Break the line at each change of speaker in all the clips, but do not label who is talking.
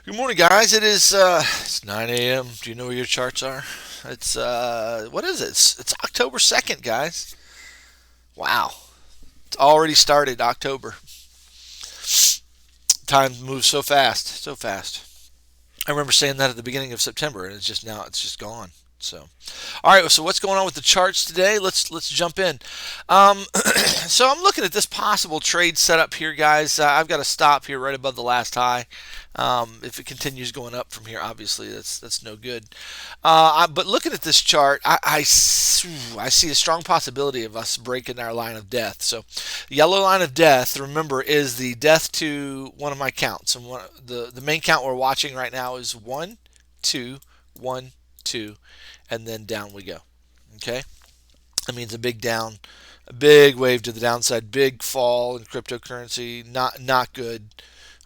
Good morning, guys. It's 9 a.m. Do you know where your charts are? It's what is it? It's October 2nd, guys. Wow, it's already started October. Time moves so fast, so fast. I remember saying that at the beginning of September, and it's just gone. So, all right. So what's going on with the charts today? Let's jump in. So I'm looking at this possible trade setup here, guys. I've got to stop here right above the last high. If it continues going up from here, obviously that's no good. But looking at this chart, I see a strong possibility of us breaking our line of death. So, yellow line of death, remember, is the death to one of my counts, and the main count we're watching right now is 1, 2, 1, 2, and then down we go. Okay, that means a big down, a big wave to the downside, big fall in cryptocurrency. Not good.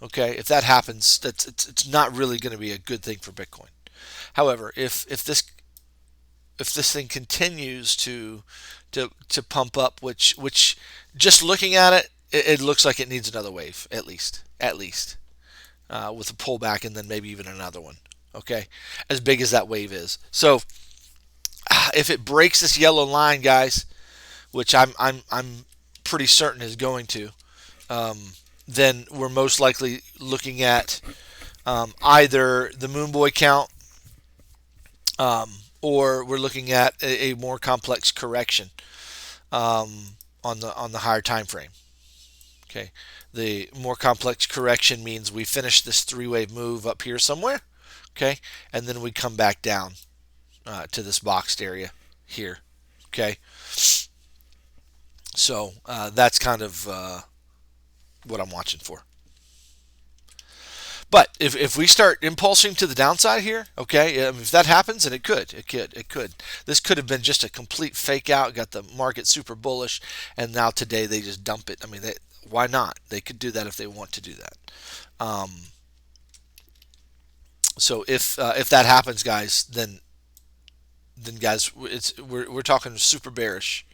Okay, if that happens, it's not really going to be a good thing for Bitcoin. However, if this thing continues to pump up, which just looking at it, it looks like it needs another wave at least with a pullback and then maybe even another one. Okay, as big as that wave is. So if it breaks this yellow line, guys, which I'm pretty certain is going to, then we're most likely looking at either the Moon Boy count, or we're looking at a more complex correction on the higher time frame. Okay, the more complex correction means we finish this three-wave move up here somewhere. Okay, and then we come back down to this boxed area here. Okay, so that's kind of what I'm watching for. But if we start impulsing to the downside here, okay, if that happens, and it could. This could have been just a complete fake out, got the market super bullish, and now today they just dump it. I mean, why not? They could do that if they want to do that. Um, so if that happens, guys, then guys, we're talking super bearish.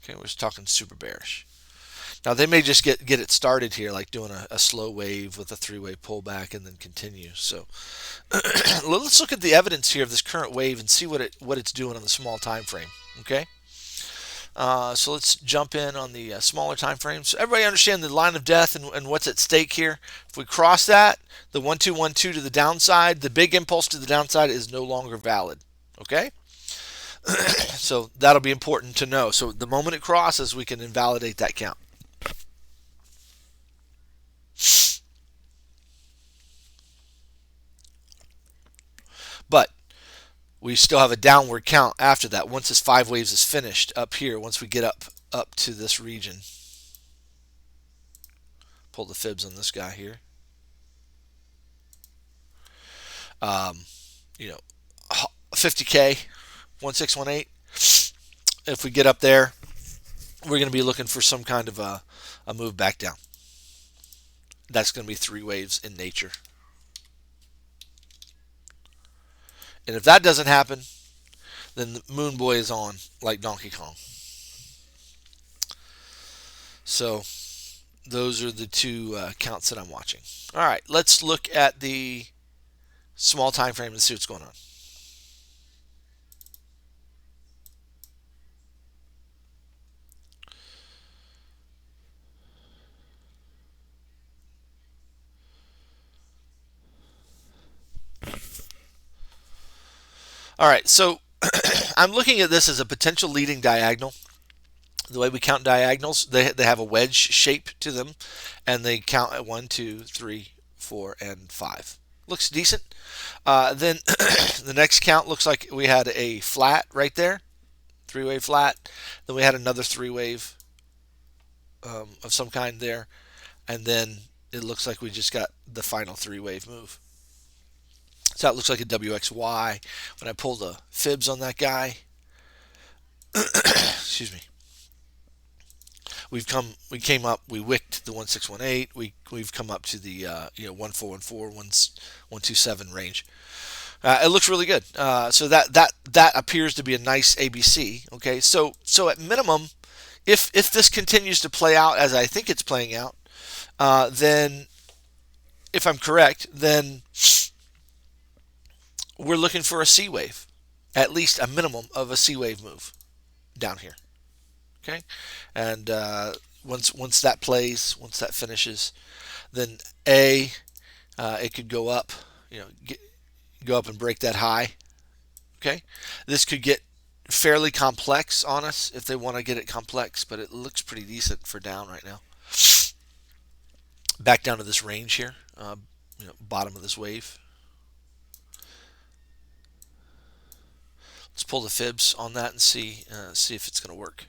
Okay, we're just talking super bearish. Now they may just get it started here, like doing a slow wave with a three-wave pullback and then continue. So let's look at the evidence here of this current wave and see what it's doing on the small time frame. Okay, so let's jump in on the smaller time frame. So everybody understand the line of death and what's at stake here. If we cross that, the 1, 2, 1, 2 to the downside, the big impulse to the downside is no longer valid. Okay. So that'll be important to know. So the moment it crosses, we can invalidate that count. But we still have a downward count after that. Once this five waves is finished up here, once we get up to this region, pull the fibs on this guy here. Um, you know, 50K, 1618. If we get up there, we're going to be looking for some kind of a move back down. That's going to be three waves in nature. And if that doesn't happen, then the Moon Boy is on like Donkey Kong. So those are the two counts that I'm watching. All right, let's look at the small time frame and see what's going on. All right, so I'm looking at this as a potential leading diagonal. The way we count diagonals, they have a wedge shape to them, and they count at 1, 2, 3, 4, and 5. Looks decent. Then the next count looks like we had a flat right there, three-wave flat. Then we had another three-wave of some kind there, and then it looks like we just got the final three-wave move. So that looks like a WXY. When I pull the fibs on that guy, excuse me, we came up, we wicked the 1618. We've come up to the 1414, 127 range. It looks really good. So that appears to be a nice ABC. Okay, so at minimum, if this continues to play out as I think it's playing out, then if I'm correct, then we're looking for a C wave, at least a minimum of a C wave move down here. Okay, and once that plays, once that finishes, then it could go up, go up and break that high. Okay, this could get fairly complex on us if they want to get it complex, but it looks pretty decent for down right now. Back down to this range here, bottom of this wave. Let's pull the fibs on that and see if it's going to work.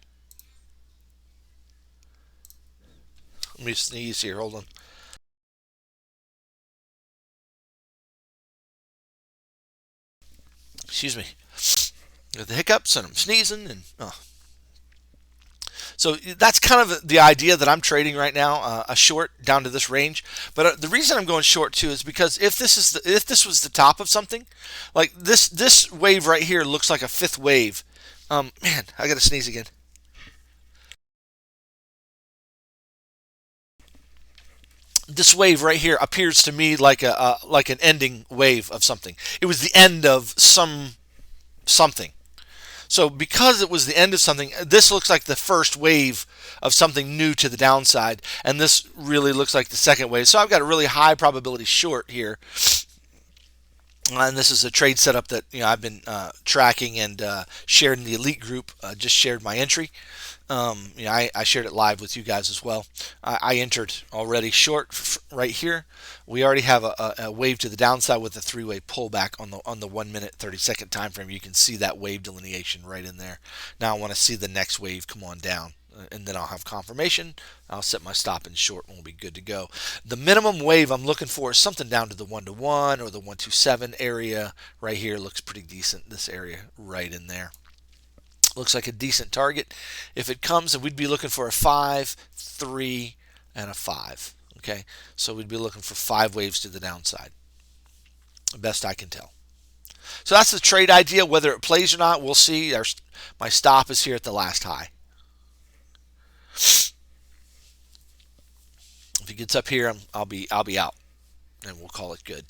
Let me sneeze here. Hold on. Excuse me. Got the hiccups and I'm sneezing and So that's kind of the idea that I'm trading right now, a short down to this range. But the reason I'm going short too is because if this was the top of something, like this wave right here looks like a fifth wave. Man, I got to sneeze again. This wave right here appears to me like like an ending wave of something. It was the end of something. So because it was the end of something, this looks like the first wave of something new to the downside, and this really looks like the second wave. So I've got a really high probability short here. And this is a trade setup that I've been tracking and shared in the elite group. Just shared my entry. I shared it live with you guys as well. I entered already short right here. We already have a wave to the downside with a three-way pullback on the 1 minute 30-second time frame. You can see that wave delineation right in there. Now I want to see the next wave come on down, and then I'll have confirmation. I'll set my stop in short and we'll be good to go. The minimum wave I'm looking for is something down to the 1-to-1 or the 127 area right here. Looks pretty decent. This area right in there looks like a decent target. If it comes, and we'd be looking for a 5, 3, and a 5. Okay, so we'd be looking for 5 waves to the downside, best I can tell. So that's the trade idea. Whether it plays or not, we'll see. My stop is here at the last high. If it gets up here, I'll be out, and we'll call it good.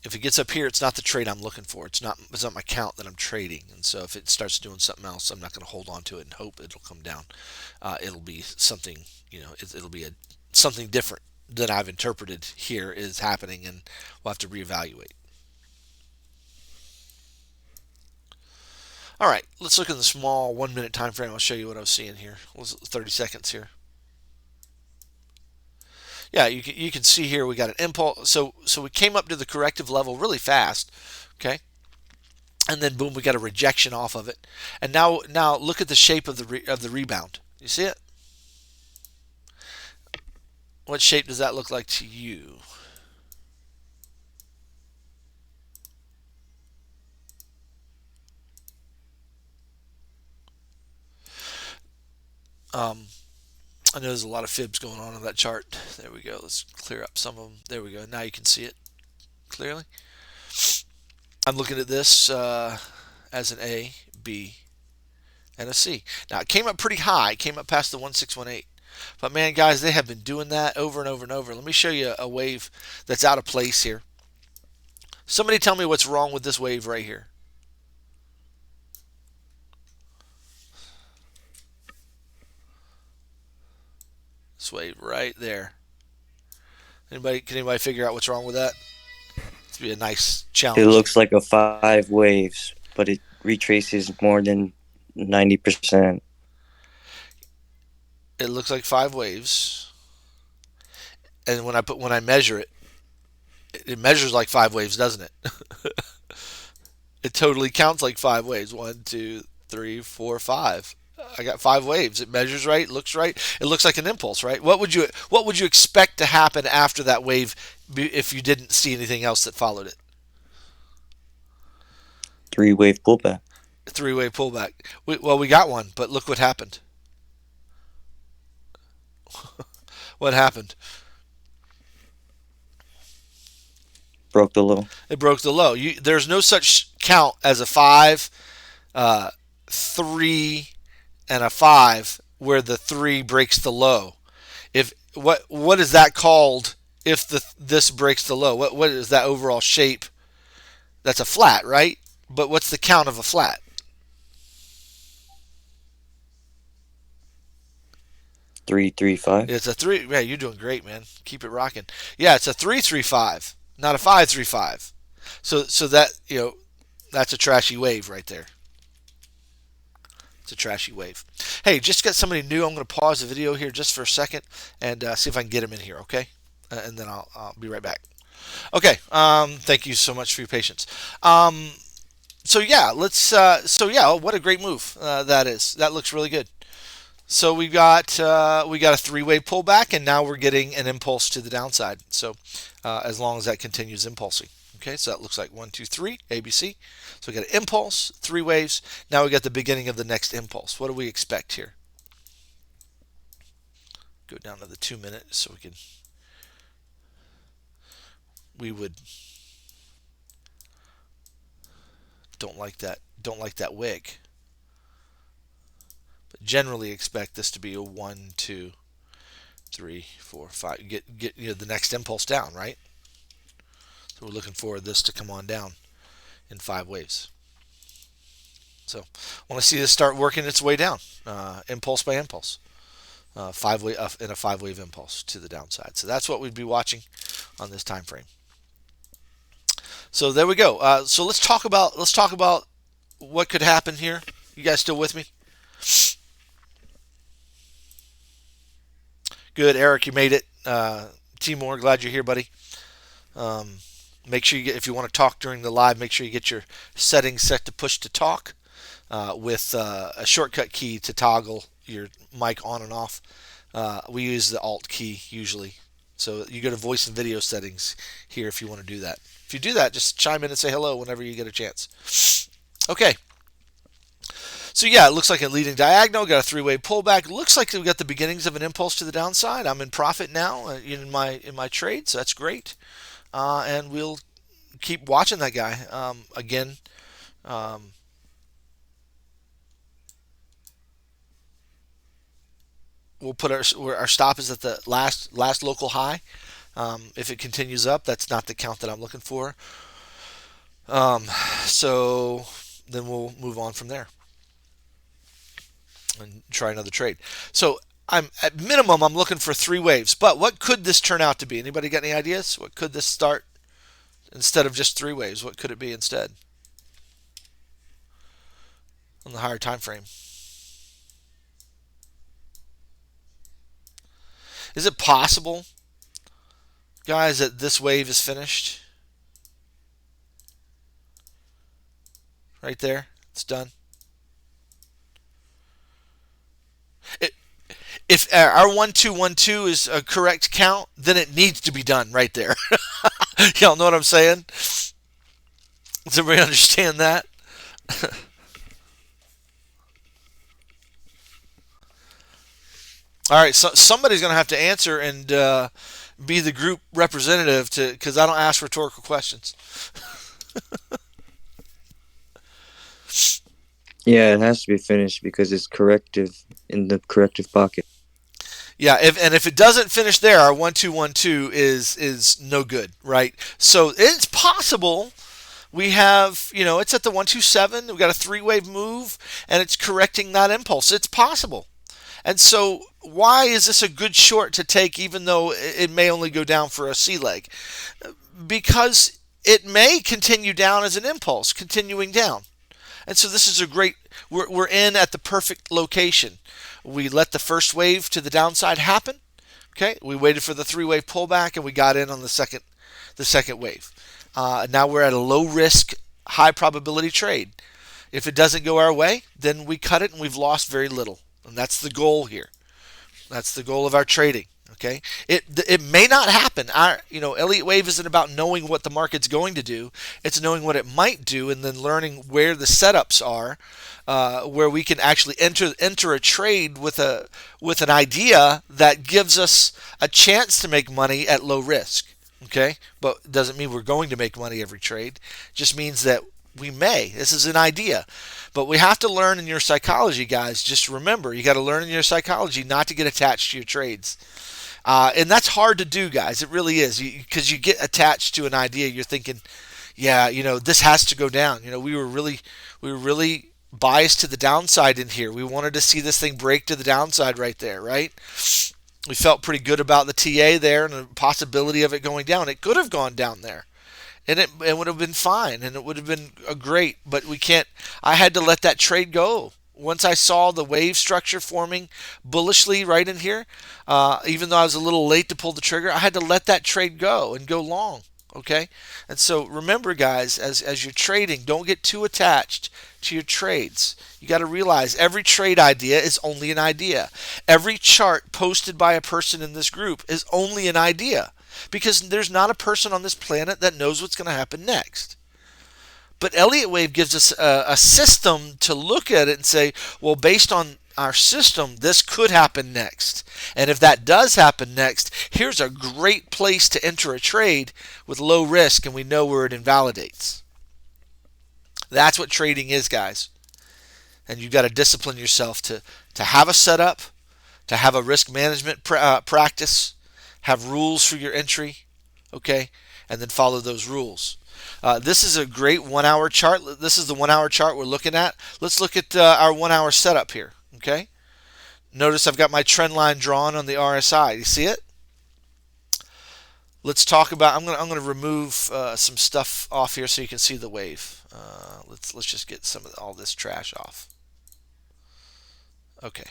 If it gets up here, it's not the trade I'm looking for. It's not my count that I'm trading. And so if it starts doing something else, I'm not going to hold on to it and hope it'll come down. It'll be something, it'll be something different than I've interpreted here is happening, and we'll have to reevaluate. All right, let's look at the small 1 minute time frame. I'll show you what I was seeing here. 30 seconds here. Yeah, you can see here we got an impulse. So we came up to the corrective level really fast, okay, and then boom, we got a rejection off of it. And now look at the shape of the rebound. You see it? What shape does that look like to you? I know there's a lot of fibs going on that chart. There we go. Let's clear up some of them. There we go. Now you can see it clearly. I'm looking at this as an A, B, and a C. Now it came up pretty high. It came up past the 1618. But man, guys, they have been doing that over and over and over. Let me show you a wave that's out of place here. Somebody tell me what's wrong with this wave right here. This wave right there. Can anybody figure out what's wrong with that? It's be a nice challenge.
It looks like a 5 waves, but it retraces more than 90%.
It looks like 5 waves, and when I measure it, it measures like 5 waves, doesn't it? It totally counts like 5 waves. 1, 2, 3, 4, 5. I got 5 waves. It measures right, looks right. It looks like an impulse, right? What would you expect to happen after that wave if you didn't see anything else that followed it?
3-wave pullback.
3-way pullback. We got one, but look what happened. What happened?
Broke the low.
It broke the low. There's no such count as a 5, 3, and a 5 where the 3 breaks the low. If what is that called if this breaks the low? What is that overall shape? That's a flat, right? But what's the count of a flat?
335.
It's a 3. Yeah, you're doing great, man. Keep it rocking. Yeah, it's a 335, not a 535. So that, that's a trashy wave right there. It's a trashy wave. Hey, just got somebody new. I'm going to pause the video here just for a second and see if I can get him in here, okay? And then I'll be right back. Okay. Thank you so much for your patience. So yeah, what a great move that is. That looks really good. So we got a three-way pullback, and now we're getting an impulse to the downside. So as long as that continues impulsing. Okay, so that looks like 1, 2, 3, ABC. So we got an impulse, 3 waves. Now we got the beginning of the next impulse. What do we expect here? Go down to the 2-minute so we would don't like that wick, but generally expect this to be a 1, 2, 3, 4, 5. Get the next impulse down, right? So we're looking for this to come on down in 5 waves. So I want to see this start working its way down, impulse by impulse, in a 5-wave impulse to the downside. So that's what we'd be watching on this time frame. So there we go. So let's talk about what could happen here. You guys still with me? Good, Eric, you made it. Timor, glad you're here, buddy. Make sure if you want to talk during the live, make sure you get your settings set to push to talk with a shortcut key to toggle your mic on and off. We use the Alt key usually. So you go to voice and video settings here if you want to do that. If you do that, just chime in and say hello whenever you get a chance. Okay. So yeah, it looks like a leading diagonal. Got a 3-way pullback. Looks like we got the beginnings of an impulse to the downside. I'm in profit now in my trade, so that's great. And we'll keep watching that guy. Again, we'll put our stop is at the last local high. If it continues up, that's not the count that I'm looking for. So then we'll move on from there and try another trade. So at minimum I'm looking for 3 waves. But what could this turn out to be? Anybody got any ideas? What could this start instead of just 3 waves? What could it be instead on the higher time frame? Is it possible, guys, that this wave is finished? Right there, it's done. If our 1-2-1-2 is a correct count, then it needs to be done right there. Y'all know what I'm saying? Does everybody understand that? All right, so somebody's going to have to answer and be the group representative because I don't ask rhetorical questions.
Yeah, it has to be finished because it's corrective in the corrective pocket.
Yeah, if it doesn't finish there, our 1-2-1-2 is no good, right? So it's possible we have, it's at the 1-2-7. We've got a 3-wave move, and it's correcting that impulse. It's possible. And so why is this a good short to take even though it may only go down for a C leg? Because it may continue down as an impulse, continuing down. And so this is a great, we're in at the perfect location. We let the first wave to the downside happen. Okay, we waited for the 3-wave pullback and we got in on the second wave. Now we're at a low risk, high probability trade. If it doesn't go our way, then we cut it and we've lost very little. And that's the goal here. That's the goal of our trading. Okay, it may not happen. Elliott Wave isn't about knowing what the market's going to do. It's knowing what it might do and then learning where the setups are, where we can actually enter a trade with an idea that gives us a chance to make money at low risk. Okay, but it doesn't mean we're going to make money every trade. It just means that We may. This is an idea. But we have to learn in your psychology, guys. Just remember, you got to learn in your psychology not to get attached to your trades. And that's hard to do, guys. It really is. Because you get attached to an idea. You're thinking, yeah, this has to go down. We were really biased to the downside in here. We wanted to see this thing break to the downside right there, right? We felt pretty good about the TA there and the possibility of it going down. It could have gone down there, and it would have been fine, and it would have been a great. But we can't. I had to let that trade go. Once I saw the wave structure forming bullishly right in here, even though I was a little late to pull the trigger, I had to let that trade go and go long. Okay, and so remember, guys, as you're trading, don't get too attached to your trades. You got to realize every trade idea is only an idea. Every chart posted by a person in this group is only an idea because there's not a person on this planet that knows what's going to happen next. But Elliott Wave gives us a system to look at it and say, well, based on our system, this could happen next. And if that does happen next, here's a great place to enter a trade with low risk, and we know where it invalidates. That's what trading is, guys. And you've got to discipline yourself to have a setup, to have a risk management practice, have rules for your entry, okay, and then follow those rules. This is a great 1 hour chart. This is the 1 hour chart we're looking at. Let's look at our 1 hour setup here, okay? Notice I've got my trend line drawn on the RSI. You see it? Let's talk about. I'm gonna remove some stuff off here so you can see the wave. Let's just get some of all this trash off. Okay.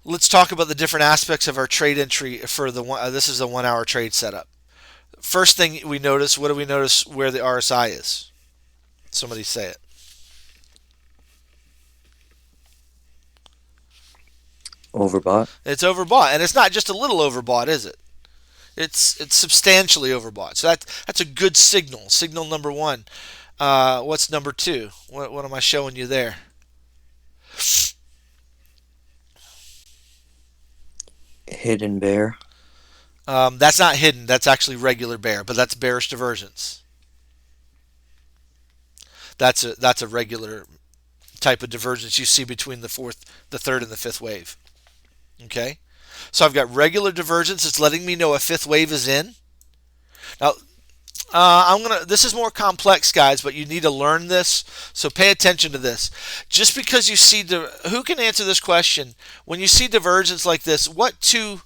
Let's talk about the different aspects of our trade entry for the one. This is a 1 hour trade setup. First thing we notice. What do we notice? Where the RSI is? Somebody say it.
Overbought.
It's overbought, and it's not just a little overbought, is it? It's substantially overbought. So that's a good signal. Signal number one. What's number two? What am I showing you there?
Hidden bear.
That's not hidden. That's actually regular bear, but that's bearish divergence. That's a regular type of divergence you see between the fourth, the third, and the fifth wave. Okay, so I've got regular divergence. It's letting me know a fifth wave is in. Now, I'm gonna. This is more complex, guys, but you need to learn this. So pay attention to this. Just because you see who can answer this question? When you see divergence like this, what two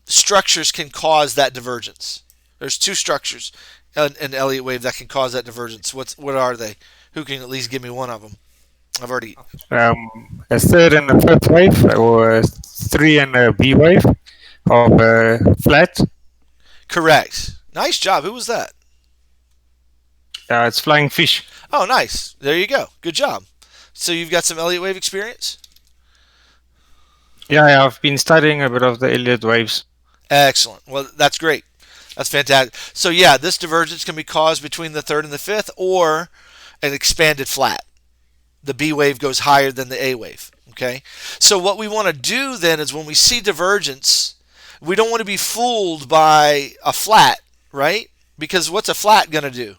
structures can cause that divergence? There's two structures in Elliott wave that can cause that divergence. What are they? Who can at least give me one of them? I've already.
A third and a fifth wave, or a three and a B wave of flat.
Correct. Nice job. Who was that?
It's flying fish.
Oh, nice. There you go. Good job. So you've got some Elliott wave experience?
Yeah, I've been studying a bit of the Elliott waves.
Excellent. Well, that's great. That's fantastic. So yeah, this divergence can be caused between the third and the fifth, or an expanded flat. The B wave goes higher than the A wave. Okay. So what we want to do then is when we see divergence, we don't want to be fooled by a flat, right? Because what's a flat going to do?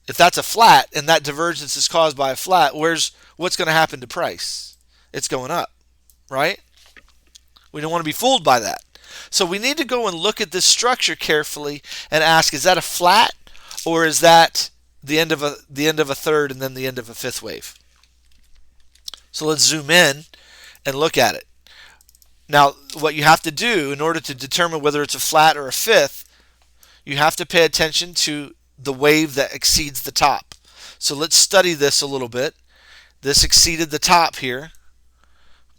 If that's a flat and that divergence is caused by a flat, what's going to happen to price? It's going up, right? We don't want to be fooled by that. So we need to go and look at this structure carefully and ask, is that a flat, or is that the end of a third and then the end of a fifth wave? So let's zoom in and look at it. Now, what you have to do in order to determine whether it's a flat or a fifth, you have to pay attention to the wave that exceeds the top. So let's study this a little bit. This exceeded the top here.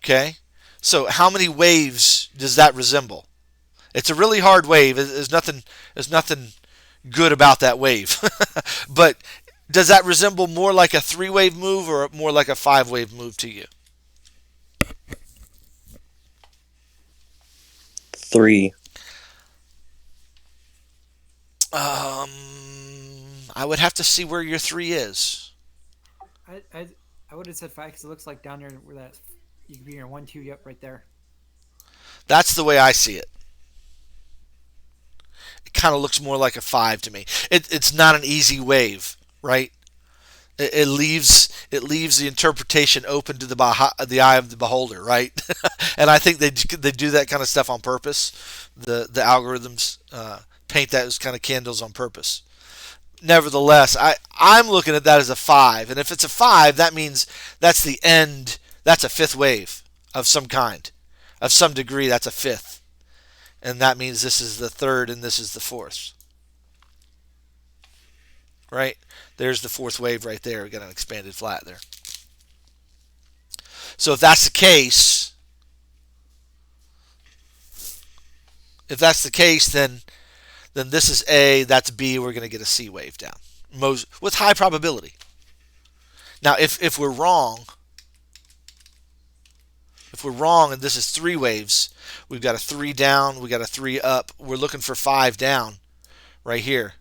Okay? So how many waves does that resemble? It's a really hard wave. There's nothing good about that wave. But does that resemble more like a 3-wave move or more like a 5-wave move to you?
3.
I would have to see where your 3 is.
I would have said 5 because it looks like down there where that you could be in your 1-2. Yep, right there.
That's the way I see it. It kind of looks more like a 5 to me. It's not an easy wave, right? It leaves the interpretation open to the eye of the beholder, right? And I think they do that kind of stuff on purpose. The algorithms paint that as kind of candles on purpose. Nevertheless, I'm looking at that as a 5, and if it's a 5, that means that's the end. That's a fifth wave of some kind, of some degree. That's a fifth, and that means this is the third and this is the fourth, right? There's the fourth wave right there. We got an expanded flat there. So if that's the case, then this is A, that's B. We're going to get a C wave down, with high probability. Now, if we're wrong, and this is three waves, we've got a 3 down, we got a 3 up. We're looking for 5 down, right here.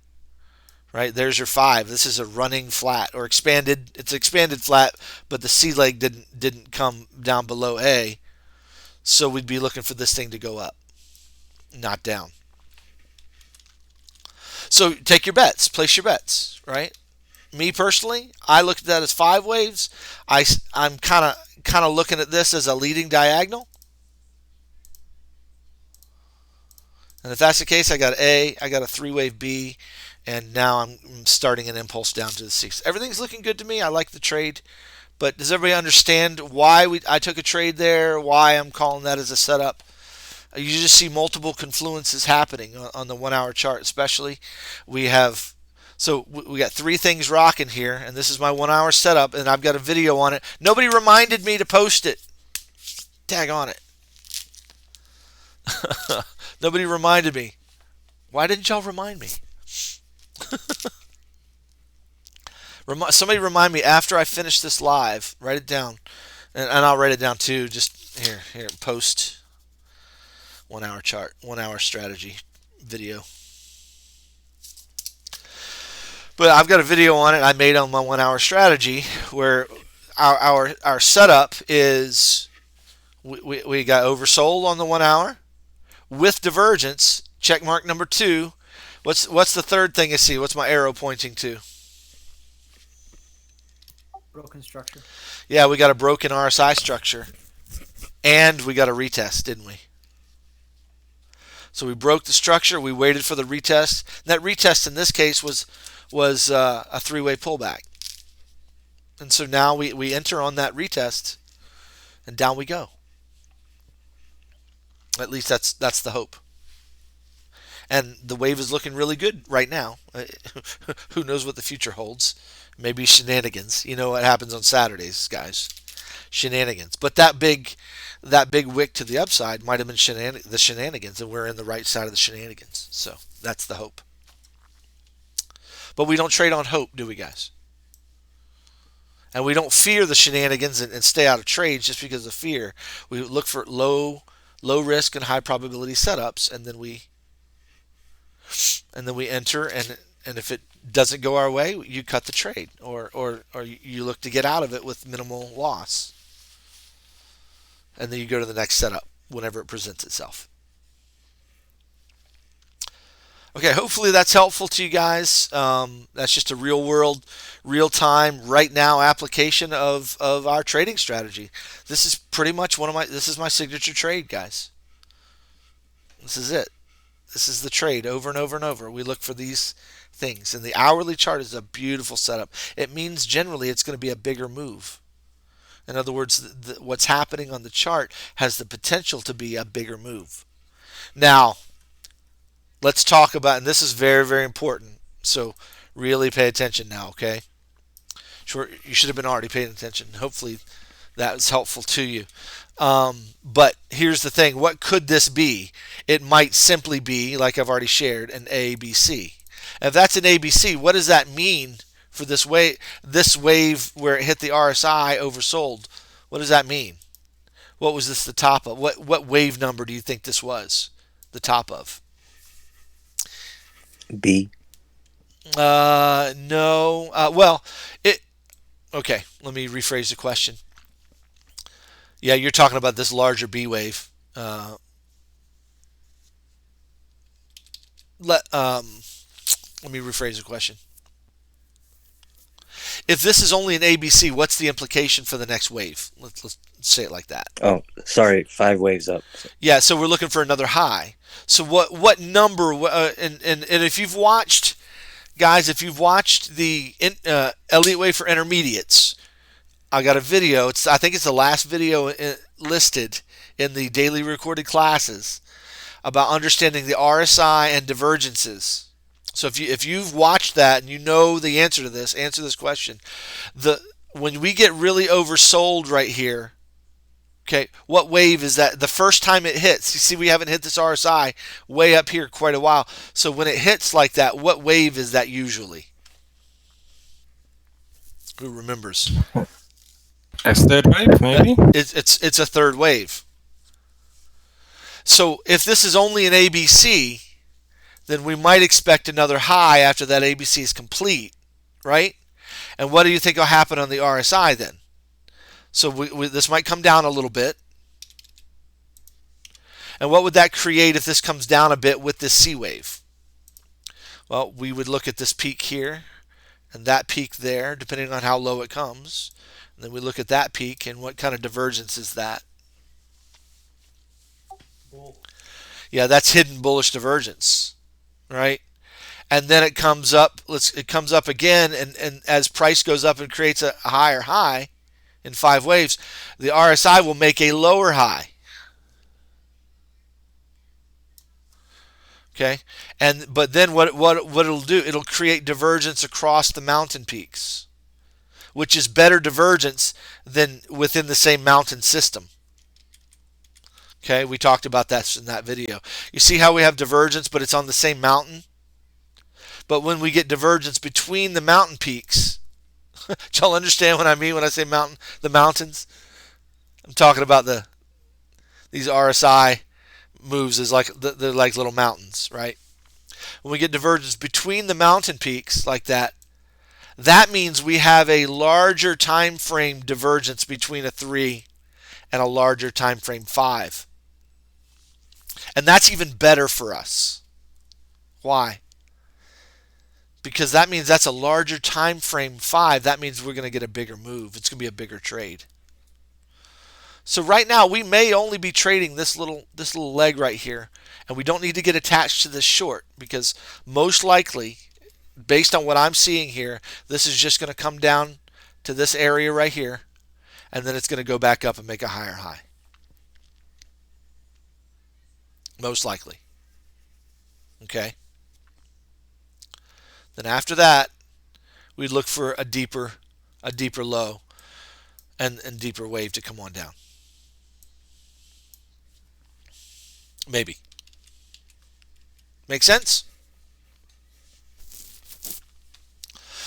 Right, there's your 5. This is a running flat or expanded. It's expanded flat, but the C leg didn't come down below A, so we'd be looking for this thing to go up, not down. So take your bets, place your bets, right? Me personally, I looked at that as 5 waves. I'm kind of looking at this as a leading diagonal. And if that's the case, I got A, I got a 3-wave B, and now I'm starting an impulse down to the 6. Everything's looking good to me. I like the trade. But does everybody understand why I took a trade there, why I'm calling that as a setup? You just see multiple confluences happening on the 1 hour chart, especially. We got 3 things rocking here, and this is my 1 hour setup, and I've got a video on it. Nobody reminded me to post it. Tag on it. Nobody reminded me. Why didn't y'all remind me? Somebody remind me after I finish this live. Write it down, and I'll write it down too. Just here, post 1 hour chart, 1 hour strategy video. But I've got a video on it I made on my 1 hour strategy where our setup is we got oversold on the 1 hour with divergence. Check mark number 2. What's the third thing I see? What's my arrow pointing to?
Broken structure.
Yeah, we got a broken RSI structure, and we got a retest, didn't we? So we broke the structure. We waited for the retest. And that retest in this case was a 3-way pullback, and so now we enter on that retest, and down we go. At least that's the hope. And the wave is looking really good right now. Who knows what the future holds? Maybe shenanigans. You know what happens on Saturdays, guys? Shenanigans. But that big wick to the upside might have been the shenanigans, and we're in the right side of the shenanigans. So that's the hope. But we don't trade on hope, do we, guys? And we don't fear the shenanigans and stay out of trades just because of fear. We look for low risk and high probability setups, and then we enter, and if it doesn't go our way, you cut the trade, or you look to get out of it with minimal loss, and then you go to the next setup whenever it presents itself. Okay, hopefully that's helpful to you guys. That's just a real time, right now application of our trading strategy. This is pretty much this is my signature trade, guys. This is it. This is the trade over and over and over. We look for these things. And the hourly chart is a beautiful setup. It means generally it's going to be a bigger move. In other words, what's happening on the chart has the potential to be a bigger move. Now, let's talk about, and this is very, very important. So really pay attention now, okay? Sure, you should have been already paying attention. Hopefully that was helpful to you. But here's the thing. What could this be? It might simply be, like I've already shared, an ABC. If that's an ABC, what does that mean for this wave where it hit the RSI oversold? What does that mean? What was this the top of? What wave number do you think this was the top of?
B.
No. Okay, let me rephrase the question. Yeah, you're talking about this larger B wave. let let me rephrase the question. If this is only an ABC, what's the implication for the next wave? Let's say it like that.
Oh, sorry, 5 waves up.
Yeah, so we're looking for another high. So what number? And if you've watched, guys, if you've watched the Elliott Wave for intermediates, I got a video. I think it's the last video listed in the daily recorded classes about understanding the RSI and divergences. So if you've watched that and you know the answer to this, answer this question. The When we get really oversold right here, okay, what wave is that? The first time it hits, you see we haven't hit this RSI way up here quite a while. So when it hits like that, what wave is that usually? Who remembers?
A third wave, maybe?
It's a third wave. So if this is only an ABC, then we might expect another high after that ABC is complete, right? And what do you think will happen on the RSI then? So this might come down a little bit. And what would that create if this comes down a bit with this C wave? Well, we would look at this peak here and that peak there, depending on how low it comes. And then we look at that peak and what kind of divergence is that? Yeah, that's hidden bullish divergence, right? And then it comes up. It comes up again, and as price goes up and creates a higher high in 5 waves, the RSI will make a lower high. Okay, but then what it'll do? It'll create divergence across the mountain peaks, which is better divergence than within the same mountain system. Okay, we talked about that in that video. You see how we have divergence, but it's on the same mountain? But when we get divergence between the mountain peaks, do y'all understand what I mean when I say mountain? The mountains? I'm talking about these RSI moves is like they're like little mountains, right? When we get divergence between the mountain peaks like that, that means we have a larger time frame divergence between a 3 and a larger time frame 5. And that's even better for us. Why? Because that means that's a larger time frame 5. That means we're going to get a bigger move. It's going to be a bigger trade. So right now we may only be trading this little leg right here, and we don't need to get attached to this short because most likely, based on what I'm seeing here, this is just going to come down to this area right here, and then it's going to go back up and make a higher high. Most likely. Okay. Then after that, we'd look for a deeper low and deeper wave to come on down. Maybe. Make sense?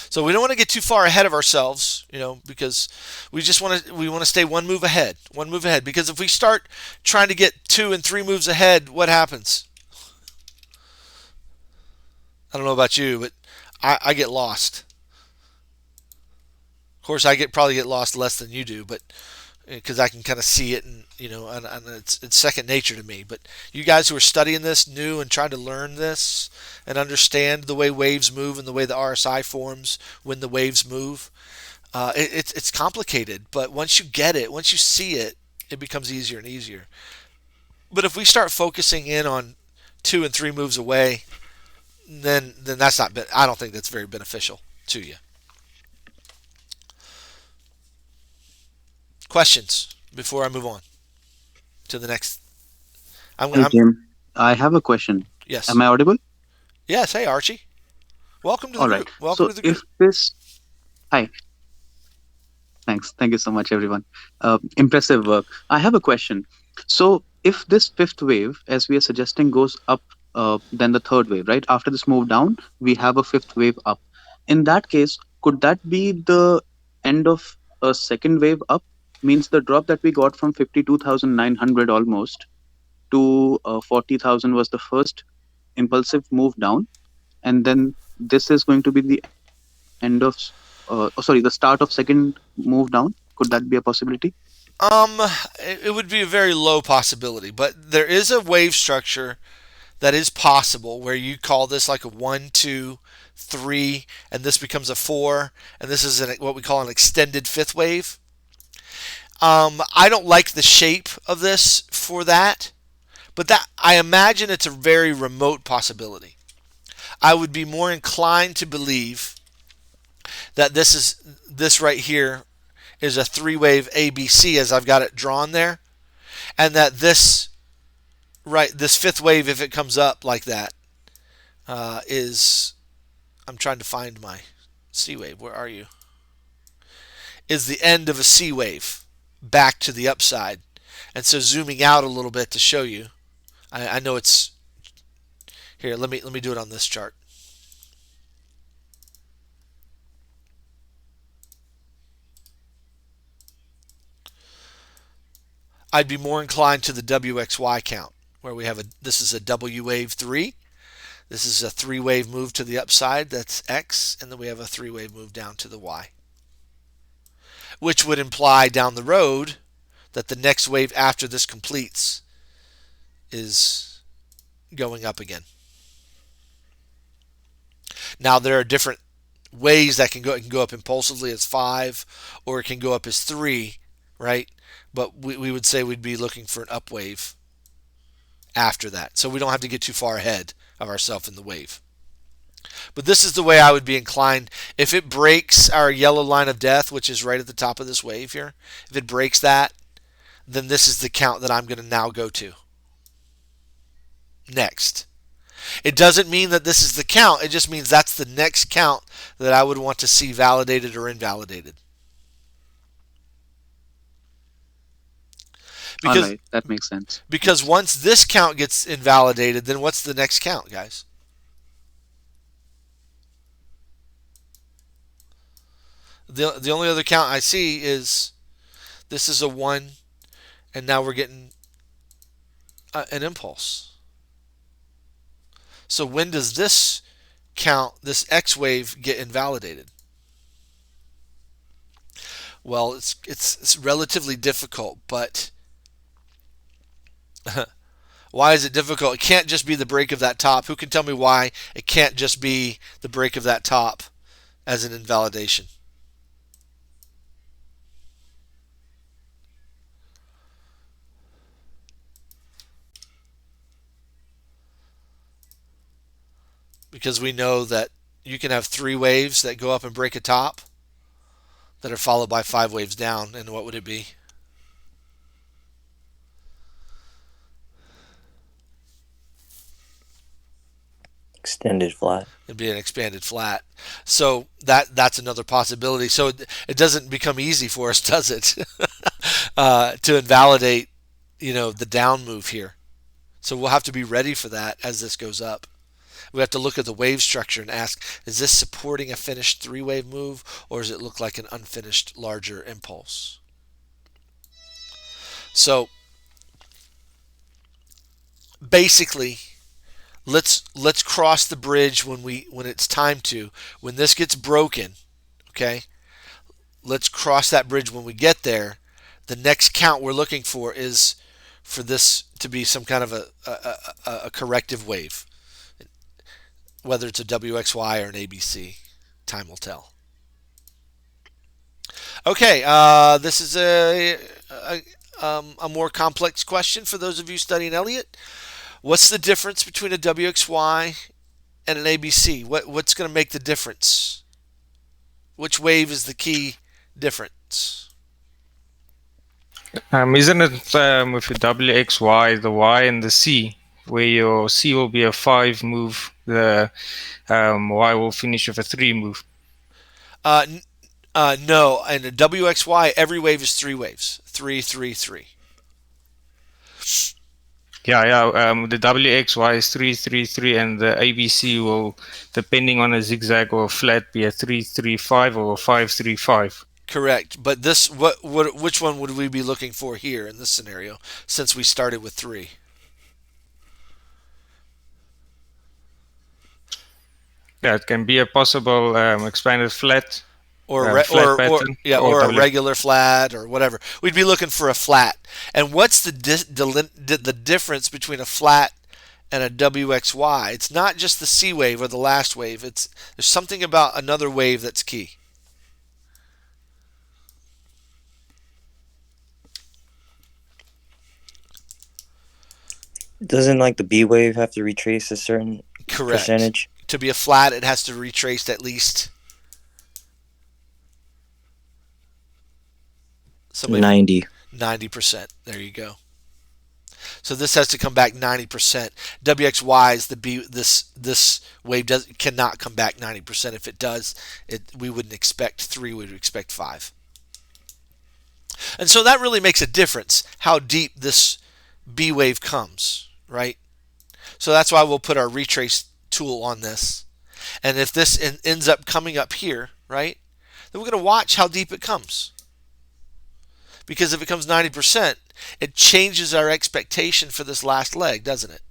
So we don't want to get too far ahead of ourselves, because we want to stay one move ahead. Because if we start trying to get 2 and 3 moves ahead, what happens? I don't know about you, but I get lost. Of course, probably get lost less than you do, but because I can kind of see it, and it's second nature to me. But you guys who are studying this new and trying to learn this and understand the way waves move and the way the RSI forms when the waves move, it's complicated. But once you get it, once you see it, it becomes easier and easier. But if we start focusing in on 2 and 3 moves away, then that's not. I don't think that's very beneficial to you. Questions before I move on to the next?
Hey, Jim, I have a question.
Yes.
Am I audible?
Yes. Hey, Archie. Welcome to the
All
group.
right.
Welcome
So
to the group.
Hi, thanks. Thank you so much, everyone. Impressive work. I have a question. So if this fifth wave, as we are suggesting, goes up, then the third wave, right? After this move down, we have a fifth wave up. In that case, could that be the end of a second wave up? Means the drop that we got from 52,900 almost to 40,000 was the first impulsive move down, and then this is going to be the end of the start of second move down. Could that be a possibility?
Um, it would be a very low possibility, but there is a wave structure that is possible where you call this like a 1, 2, 3, and this becomes a 4, and this is what we call an extended fifth wave. I don't like the shape of this for that, but that I imagine it's a very remote possibility. I would be more inclined to believe that this right here is a three-wave ABC as I've got it drawn there, and that this fifth wave, if it comes up like that, is I'm trying to find my C wave. Where are you? Is the end of a C wave back to the upside, and so zooming out a little bit to show you. I know it's here. Let me do it on this chart. I'd be more inclined to the WXY count, where we have this is a W wave 3. This is a 3-wave move to the upside, that's X, and then we have a 3-wave move down to the Y. Which would imply down the road that the next wave after this completes is going up again. Now there are different ways that can go. It can go up impulsively as 5, or it can go up as 3, right? But we would say we'd be looking for an up wave after that. So we don't have to get too far ahead of ourselves in the wave. But this is the way I would be inclined. If it breaks our yellow line of death, which is right at the top of this wave here, if it breaks that, then this is the count that I'm going to now go to next. It doesn't mean that this is the count. It just means that's the next count that I would want to see validated or invalidated.
All
Because
right, that makes sense.
because once this count gets invalidated, then what's the next count, guys? The only other count I see is this is a 1, and now we're getting an impulse. So when does this count, this X wave, get invalidated? Well, it's relatively difficult, but why is it difficult? It can't just be the break of that top. Who can tell me why it can't just be the break of that top as an invalidation? Because we know that you can have 3 waves that go up and break a top that are followed by 5 waves down, and what would it be?
Extended flat.
It'd be an expanded flat. So that's another possibility. So it doesn't become easy for us, does it, to invalidate, the down move here. So we'll have to be ready for that as this goes up. We have to look at the wave structure and ask, is this supporting a finished 3-wave move, or does it look like an unfinished larger impulse? So basically, let's cross the bridge when it's time to. When this gets broken, okay? Let's cross that bridge when we get there. The next count we're looking for is for this to be some kind of a corrective wave. Whether it's a WXY or an ABC, time will tell. Okay, this is a more complex question for those of you studying Elliott. What's the difference between a WXY and an ABC? What's going to make the difference? Which wave is the key difference?
Isn't it with the WXY, the Y and the C, where your C will be a 5 move, the Y will finish with a 3 move?
No, in a WXY, every wave is 3 waves. 3, 3, 3.
Yeah. The WXY is 3, 3, 3, and the ABC will, depending on a zigzag or a flat, be a 3, 3, 5 or a 5, 3, 5.
Correct. But which one would we be looking for here in this scenario, since we started with 3?
Yeah, it can be a possible expanded flat.
Or
pattern,
or a regular flat or whatever. We'd be looking for a flat. And what's the difference between a flat and a WXY. It's not just the C wave or the last wave. There's something about another wave that's key.
Doesn't like the B wave have to retrace a certain
Correct.
percentage?
To be a flat, it has to retrace at least
90.
90%. There you go. So this has to come back 90%. WXY is the B. This wave cannot come back 90%. If it does, we wouldn't expect 3. We would expect 5. And so that really makes a difference how deep this B wave comes, right? So that's why we'll put our retrace tool on this. And if this ends up coming up here, right, then we're going to watch how deep it comes. Because if it comes 90%, it changes our expectation for this last leg, doesn't it?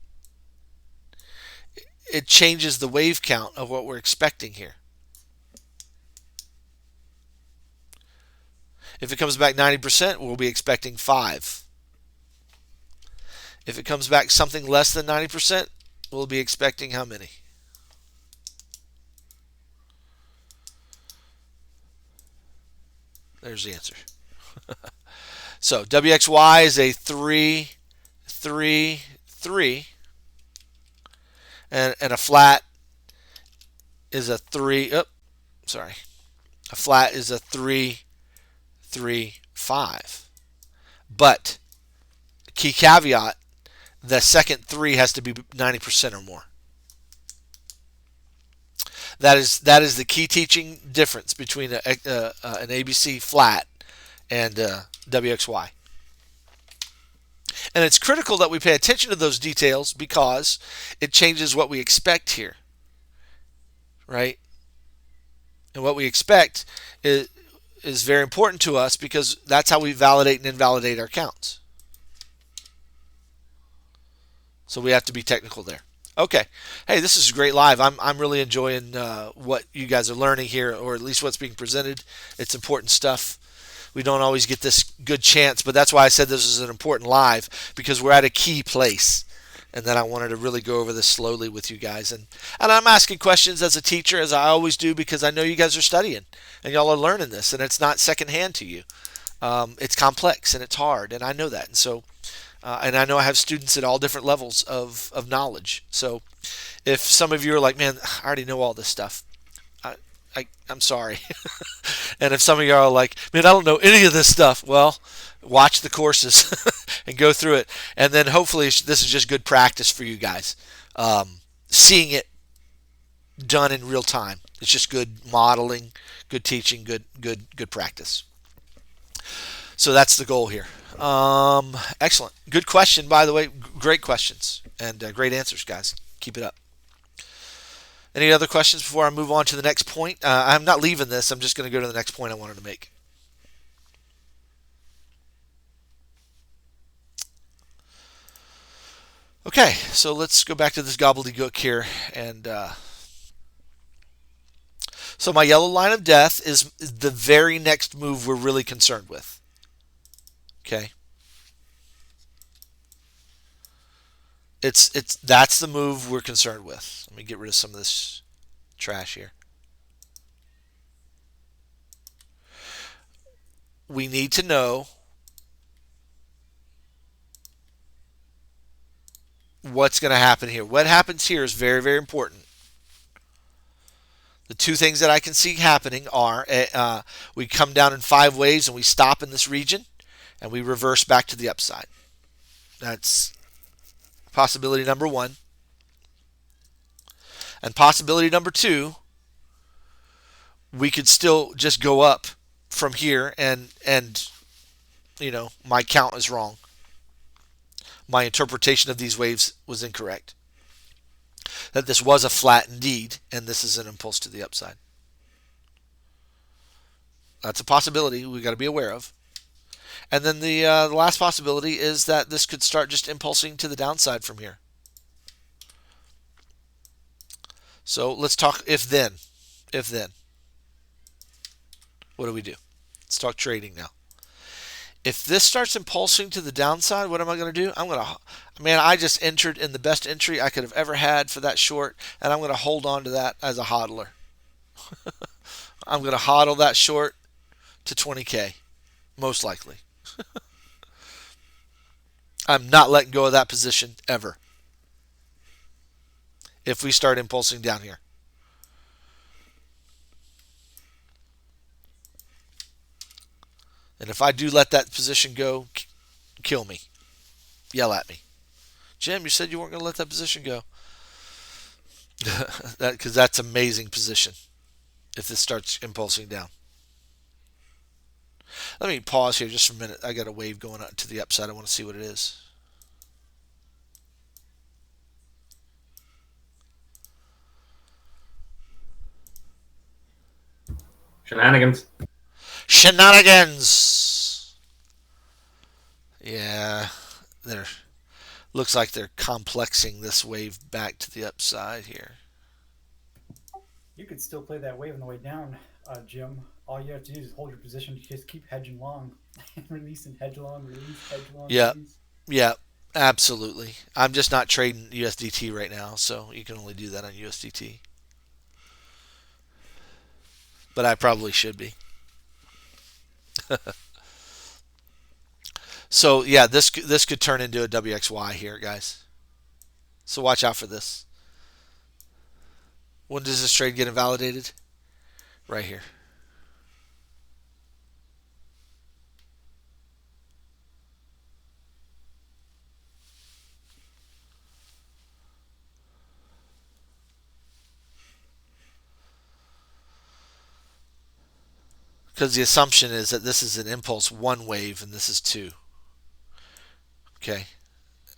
It changes the wave count of what we're expecting here. If it comes back 90%, we'll be expecting 5. If it comes back something less than 90%, we'll be expecting how many? There's the answer. So WXY is a 3, 3, 3, and a flat is a 3. A flat is a 3, 3, 5. But key caveat: the second 3 has to be 90% or more. That is the key teaching difference between an ABC flat and WXY. And it's critical that we pay attention to those details because it changes what we expect here, right? And what we expect is very important to us because that's how we validate and invalidate our counts. So we have to be technical there. Okay. Hey, this is great live. I'm really enjoying what you guys are learning here, or at least what's being presented. It's important stuff. We don't always get this good chance, but that's why I said this is an important live, because we're at a key place. And then I wanted to really go over this slowly with you guys. And I'm asking questions as a teacher, as I always do, because I know you guys are studying and y'all are learning this, and it's not secondhand to you. It's complex and it's hard, and I know that. And so, and I know I have students at all different levels of knowledge. So if some of you are like, man, I already know all this stuff, I'm sorry. And if some of you are like, man, I don't know any of this stuff, well, watch the courses and go through it. And then hopefully this is just good practice for you guys. Seeing it done in real time. It's just good modeling, good teaching, good practice. So that's the goal here. Excellent. Good question, by the way. Great questions and great answers, guys. Keep it up. Any other questions before I move on to the next point? I'm not leaving this. I'm just going to go to the next point I wanted to make. Okay, so let's go back to this gobbledygook here. And so my yellow line of death is the very next move we're really concerned with. Okay. That's the move we're concerned with. Let me get rid of some of this trash here. We need to know what's going to happen here. What happens here is very, very important. The two things that I can see happening are we come down in 5 waves and we stop in this region and we reverse back to the upside. That's possibility number 1. And possibility number 2, we could still just go up from here and you know, my count is wrong. My interpretation of these waves was incorrect. That this was a flat indeed, and this is an impulse to the upside. That's a possibility we got to be aware of. And then the last possibility is that this could start just impulsing to the downside from here. So let's talk if then. What do we do? Let's talk trading now. If this starts impulsing to the downside, what am I going to do? Man, I just entered in the best entry I could have ever had for that short, and I'm going to hold on to that as a hodler. I'm going to hodl that short to 20K, most likely. I'm not letting go of that position ever if we start impulsing down here. And if I do let that position go, kill me. Yell at me. Jim, you said you weren't going to let that position go. Because that's amazing position if this starts impulsing down. Let me pause here just for a minute. I got a wave going up to the upside. I want to see what it is.
Shenanigans.
Shenanigans. Yeah, looks like they're complexing this wave back to the upside here.
You could still play that wave on the way down, Jim. All you have to do is hold your position. Just keep hedging long, release and hedge long, release, hedge long,
Yeah,
release.
yeah, absolutely. I'm just not trading USDT right now, so you can only do that on USDT. But I probably should be. So yeah, this could turn into a WXY here, guys. So watch out for this. When does this trade get invalidated? Right here. Because the assumption is that this is an impulse 1 wave and this is 2. Okay.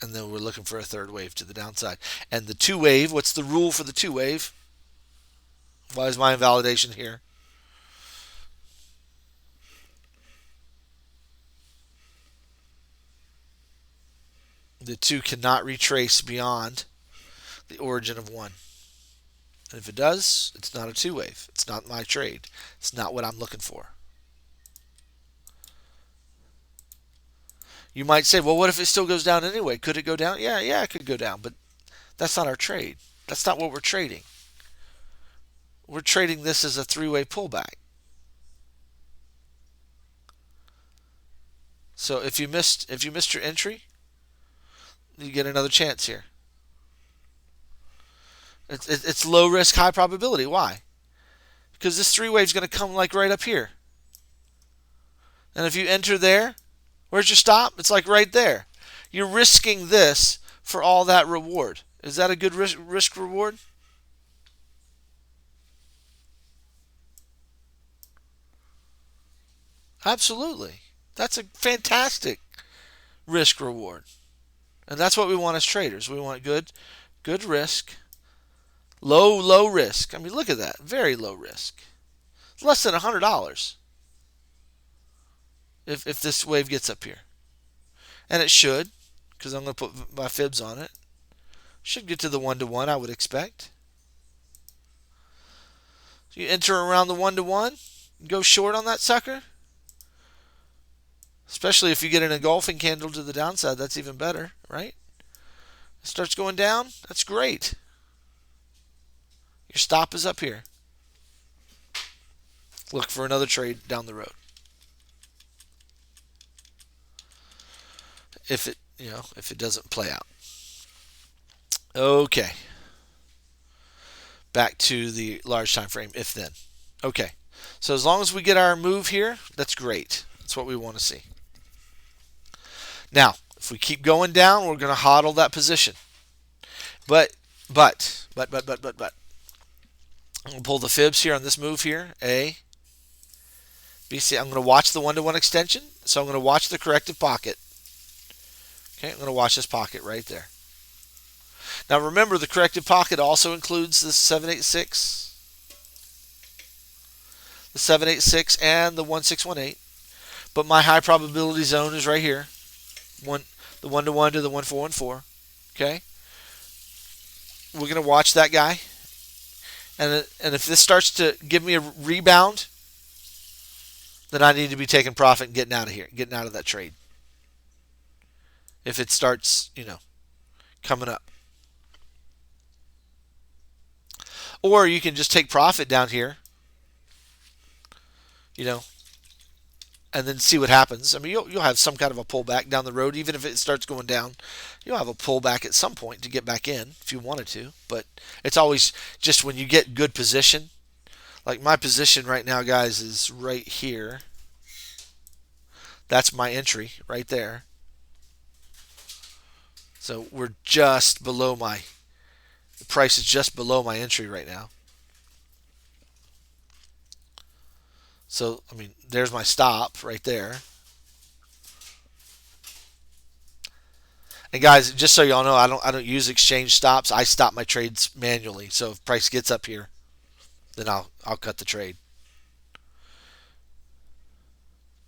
And then we're looking for a third wave to the downside. And the 2 wave, what's the rule for the 2 wave? Why is my invalidation here? The 2 cannot retrace beyond the origin of 1. And if it does, it's not a 2 wave. It's not my trade. It's not what I'm looking for. You might say, well, what if it still goes down anyway? Could it go down? Yeah, it could go down, but that's not our trade. That's not what we're trading. We're trading this as a 3-way pullback. So if you missed your entry, you get another chance here. It's low risk, high probability. Why? Because this 3-wave is going to come like right up here. And if you enter there, where's your stop? It's like right there. You're risking this for all that reward. Is that a good risk reward? Absolutely. That's a fantastic risk reward. And that's what we want as traders. We want good risk, low risk. I mean, look at that. Very low risk. It's less than $100 if this wave gets up here. And it should, because I'm going to put my fibs on it. Should get to the 1-to-1, I would expect. So you enter around the 1-to-1, go short on that sucker. Especially if you get an engulfing candle to the downside, that's even better, right? It starts going down, that's great. Your stop is up here. Look for another trade down the road. If it doesn't play out. Okay. Back to the large time frame, if then. Okay. So as long as we get our move here, that's great. That's what we want to see. Now, if we keep going down, we're going to hodl that position. But. I'm going to pull the fibs here on this move here. A, B, C. I'm going to watch the 1-to-1 extension. So I'm going to watch the corrective pocket. Okay, I'm going to watch this pocket right there. Now remember, the corrective pocket also includes the 786, and the 1618. But my high probability zone is right here. The 1-to-1 to the 1414. Okay? We're going to watch that guy. And if this starts to give me a rebound then I need to be taking profit and getting out of here, getting out of that trade. If it starts, coming up. Or you can just take profit down here, and then see what happens. I mean, you'll have some kind of a pullback down the road, even if it starts going down. You'll have a pullback at some point to get back in if you wanted to. But it's always just when you get good position. Like my position right now, guys, is right here. That's my entry right there. So we're just below the price is just below my entry right now. So, I mean, there's my stop right there. And guys, just so y'all know, I don't use exchange stops. I stop my trades manually. So if price gets up here, then I'll cut the trade.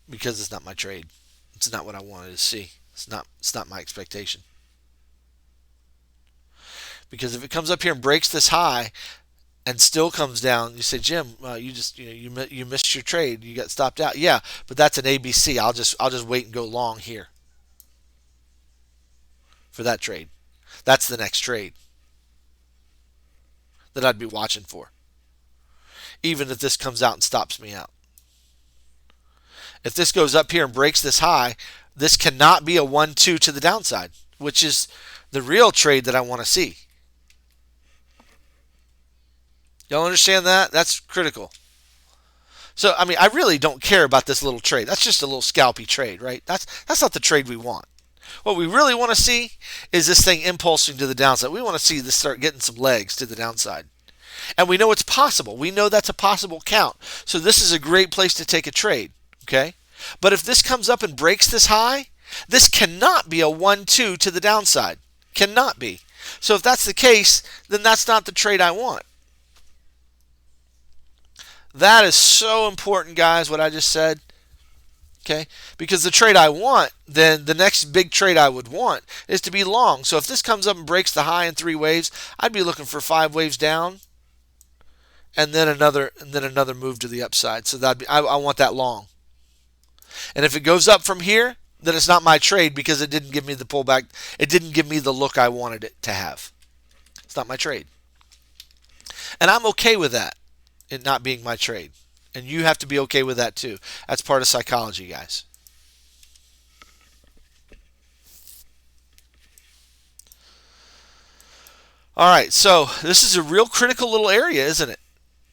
Because it's not my trade. It's not what I wanted to see. It's not my expectation. Because if it comes up here and breaks this high and still comes down, you say, Jim, you missed your trade. You got stopped out. Yeah, but that's an ABC. I'll just wait and go long here for that trade. That's the next trade that I'd be watching for. Even if this comes out and stops me out. If this goes up here and breaks this high, this cannot be a 1-2 to the downside, which is the real trade that I want to see. Y'all understand that? That's critical. So, I mean, I really don't care about this little trade. That's just a little scalpy trade, right? That's not the trade we want. What we really want to see is this thing impulsing to the downside. We want to see this start getting some legs to the downside. And we know it's possible. We know that's a possible count. So this is a great place to take a trade, okay? But if this comes up and breaks this high, this cannot be a 1-2 to the downside. Cannot be. So if that's the case, then that's not the trade I want. That is so important, guys, what I just said. Okay? Because the trade I want, then the next big trade I would want is to be long. So if this comes up and breaks the high in 3 waves, I'd be looking for 5 waves down and then another move to the upside. So I want that long. And if it goes up from here, then it's not my trade because it didn't give me the pullback. It didn't give me the look I wanted it to have. It's not my trade. And I'm okay with that. It not being my trade. And you have to be okay with that too. That's part of psychology, guys. All right, so this is a real critical little area, isn't it?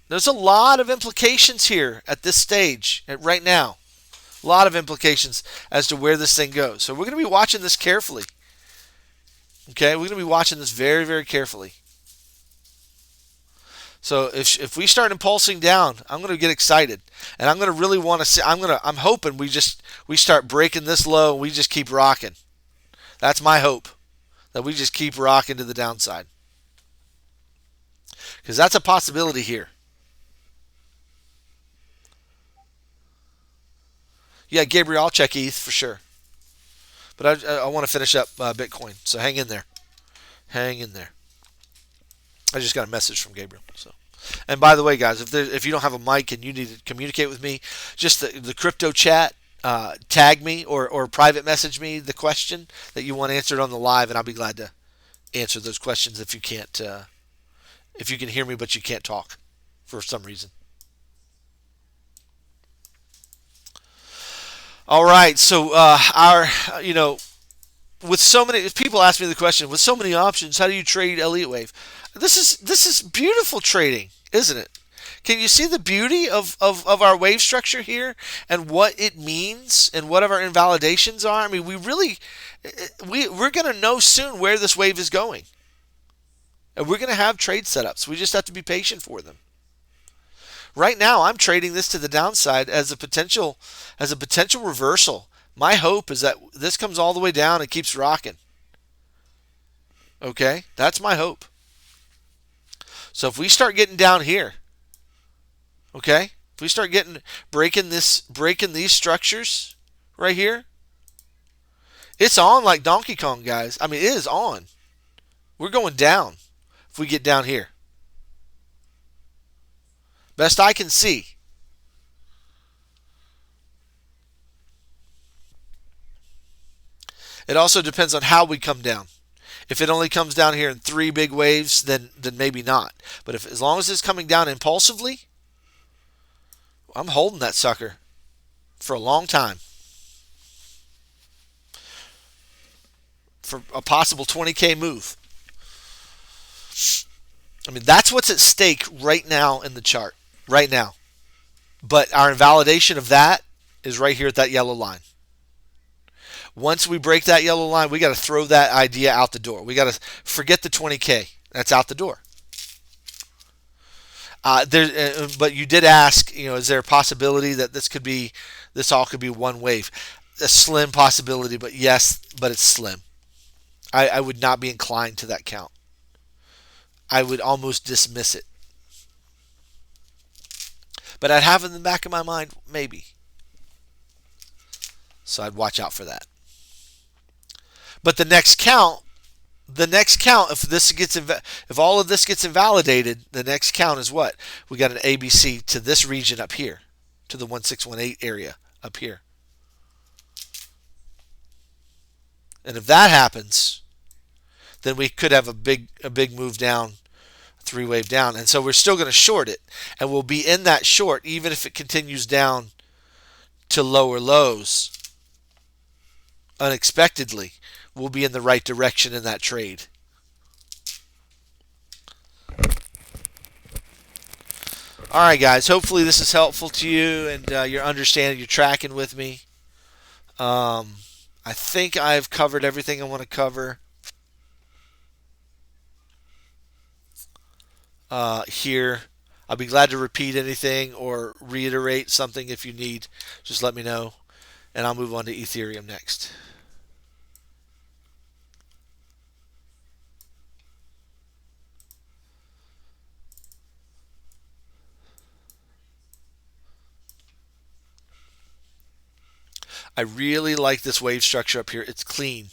There's a lot of implications here at this stage, right now. A lot of implications as to where this thing goes. So we're going to be watching this carefully. Okay, we're going to be watching this very, very carefully. So if we start impulsing down, I'm going to get excited, and I'm going to really want to see. I'm hoping we start breaking this low and we just keep rocking. That's my hope, that we just keep rocking to the downside, because that's a possibility here. Yeah, Gabriel, I'll check ETH for sure, but I want to finish up Bitcoin. So hang in there, hang in there. I just got a message from Gabriel. So, and by the way, guys, if you don't have a mic and you need to communicate with me, just the crypto chat, tag me or private message me the question that you want answered on the live, and I'll be glad to answer those questions if you can't, if you can hear me but you can't talk for some reason. All right, so with so many people ask me the question, with so many options, how do you trade Elliott Wave? This is beautiful trading, isn't it? Can you see the beauty of our wave structure here and what it means and what our invalidations are? I mean, we're going to know soon where this wave is going. And we're going to have trade setups. We just have to be patient for them. Right now, I'm trading this to the downside as a potential reversal. My hope is that this comes all the way down and keeps rocking. Okay? That's my hope. So if we start getting down here, okay? If we start breaking these structures right here, it's on like Donkey Kong, guys. I mean, it is on. We're going down if we get down here. Best I can see. It also depends on how we come down. If it only comes down here in 3 big waves, then maybe not. But if as long as it's coming down impulsively, I'm holding that sucker for a long time. For a possible 20K move. I mean, that's what's at stake right now in the chart. Right now. But our invalidation of that is right here at that yellow line. Once we break that yellow line, we got to throw that idea out the door. We got to forget the 20K. That's out the door. But you did ask, is there a possibility that this all could be one wave? A slim possibility, but yes, but it's slim. I would not be inclined to that count. I would almost dismiss it. But I'd have in the back of my mind, maybe. So I'd watch out for that. But the next count, if all of this gets invalidated, the next count is what? We got an ABC to this region up here, to the 1618 area up here. And if that happens, then we could have a big move down, 3-wave down. And so we're still going to short it, and we'll be in that short even if it continues down to lower lows unexpectedly. We'll be in the right direction in that trade. All right, guys. Hopefully this is helpful to you and you're understanding, you're tracking with me. I think I've covered everything I want to cover here. I'll be glad to repeat anything or reiterate something if you need. Just let me know, and I'll move on to Ethereum next. I really like this wave structure up here. It's clean.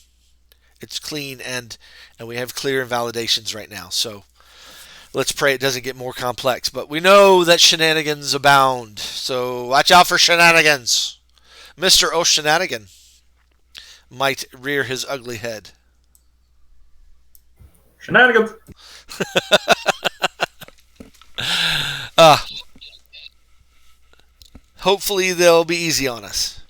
It's clean, and we have clear invalidations right now. So let's pray it doesn't get more complex. But we know that shenanigans abound. So watch out for shenanigans. Mr. O'Shenanigan might rear his ugly head.
Shenanigans.
Hopefully they'll be easy on us.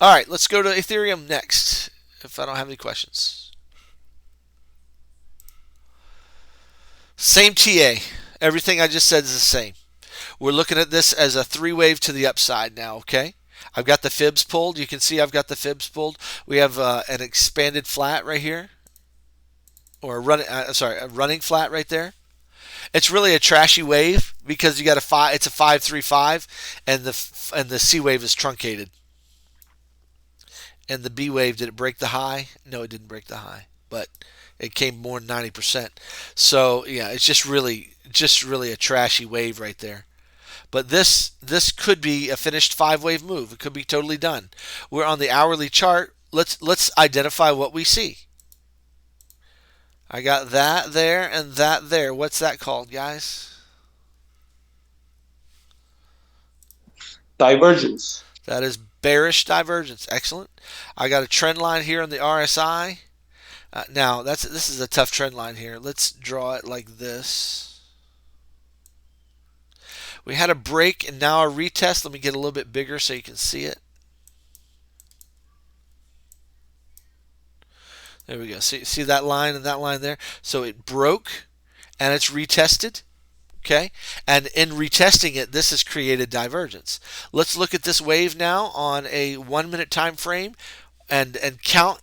All right, let's go to Ethereum next, if I don't have any questions. Same TA. Everything I just said is the same. We're looking at this as a 3-wave to the upside now, okay? I've got the fibs pulled. You can see I've got the fibs pulled. We have an expanded flat right here. Or a running flat right there. It's really a trashy wave because you got it's a 535 and the C wave is truncated. And the B wave, did it break the high? No, it didn't break the high, but it came more than 90%. So yeah, it's just really a trashy wave right there. But this could be a finished 5-wave move. It could be totally done. We're on the hourly chart. Let's identify what we see. I got that there and that there. What's that called, guys?
Divergence.
That is bearish divergence. Excellent. I got a trend line here on the RSI. Now, this is a tough trend line here. Let's draw it like this. We had a break and now a retest. Let me get a little bit bigger so you can see it. There we go. See that line and that line there? So it broke and it's retested. Okay, and in retesting it, this has created divergence. Let's look at this wave now on a 1-minute time frame, and count.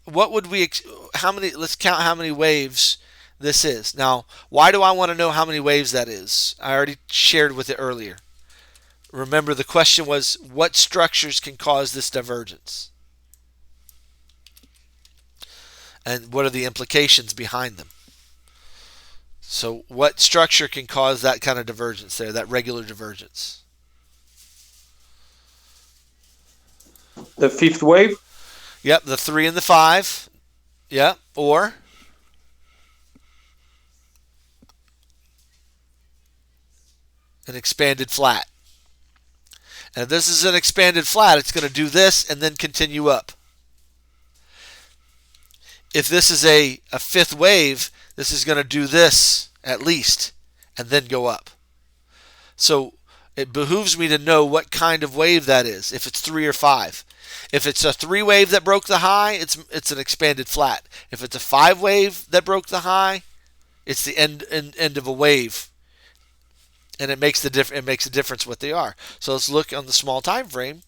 What would we? How many? Let's count how many waves this is. Now, why do I want to know how many waves that is? I already shared with it earlier. Remember, the question was, what structures can cause this divergence, and what are the implications behind them? So what structure can cause that kind of divergence there, that regular divergence?
The 5th wave?
Yep, the 3 and the 5. Yep, or an expanded flat. And if this is an expanded flat, it's going to do this and then continue up. if this is a fifth wave, this is going to do this at least and then go up. So it behooves me to know what kind of wave that is, if it's 3 or 5. If it's a 3 wave that broke the high, it's an expanded flat. If it's a 5 wave that broke the high, it's the end of a wave, and it makes it makes a difference what they are. So let's look on the small time frame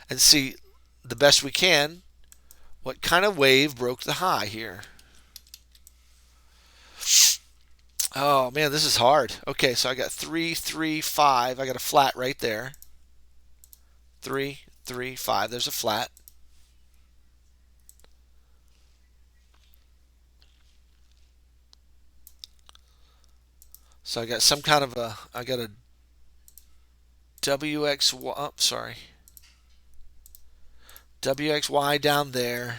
and see the best we can what kind of wave broke the high here. Oh man, this is hard. Okay, so I got 3, 3, 5. I got a flat right there. 3, 3, 5. There's a flat. So I got some kind of I got a WXY, oh, sorry. WXY down there.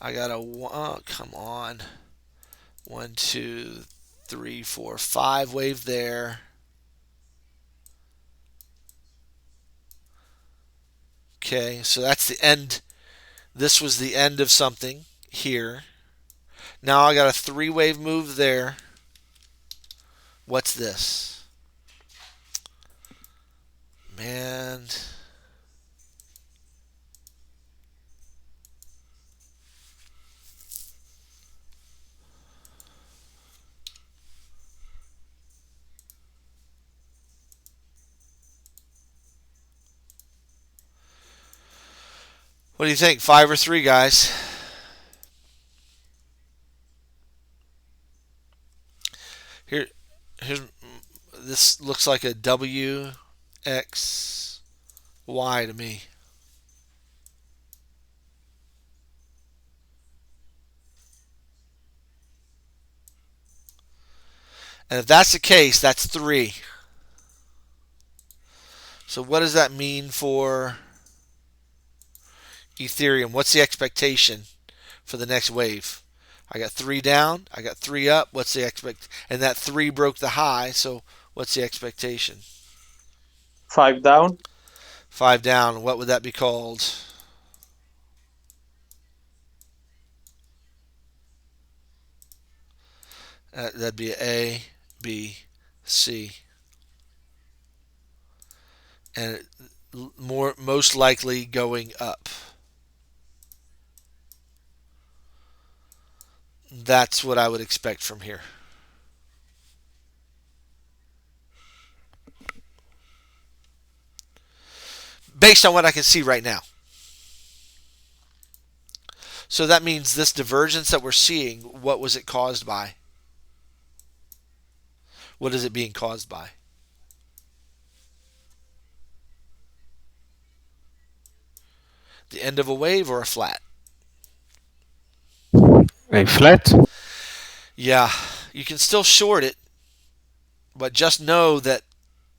I got a, oh, come on. 1, 2, 3, 4, 5 wave there. Okay, so that's the end. This was the end of something here. Now I got a 3 wave move there. What's this? Man. What do you think? 5 or 3, guys? Here's this looks like a WXY to me. And if that's the case, that's 3. So what does that mean for Ethereum? What's the expectation for the next wave? I got 3 down. I got 3 up. What's the expect? And that 3 broke the high. So what's the expectation?
5 down.
5 down. What would that be called? That'd be A, B, C, and most likely going up. That's what I would expect from here. Based on what I can see right now. So that means this divergence that we're seeing, what was it caused by? What is it being caused by? The end of a wave or a flat?
A flat?
Yeah, you can still short it, but just know that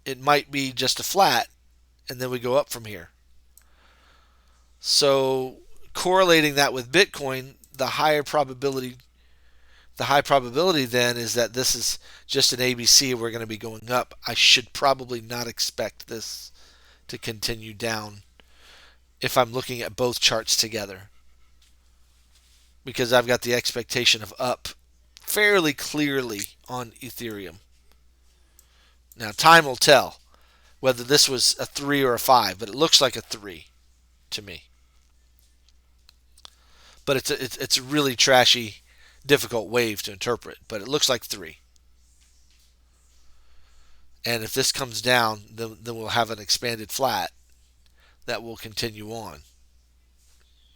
it might be just a flat, and then we go up from here. So correlating that with Bitcoin, the high probability then is that this is just an ABC and we're going to be going up. I should probably not expect this to continue down if I'm looking at both charts together, because I've got the expectation of up fairly clearly on Ethereum. Now time will tell whether this was a 3 or a 5, but it looks like a 3 to me. But it's a really trashy, difficult wave to interpret, but it looks like 3. And if this comes down, then we'll have an expanded flat that will continue on.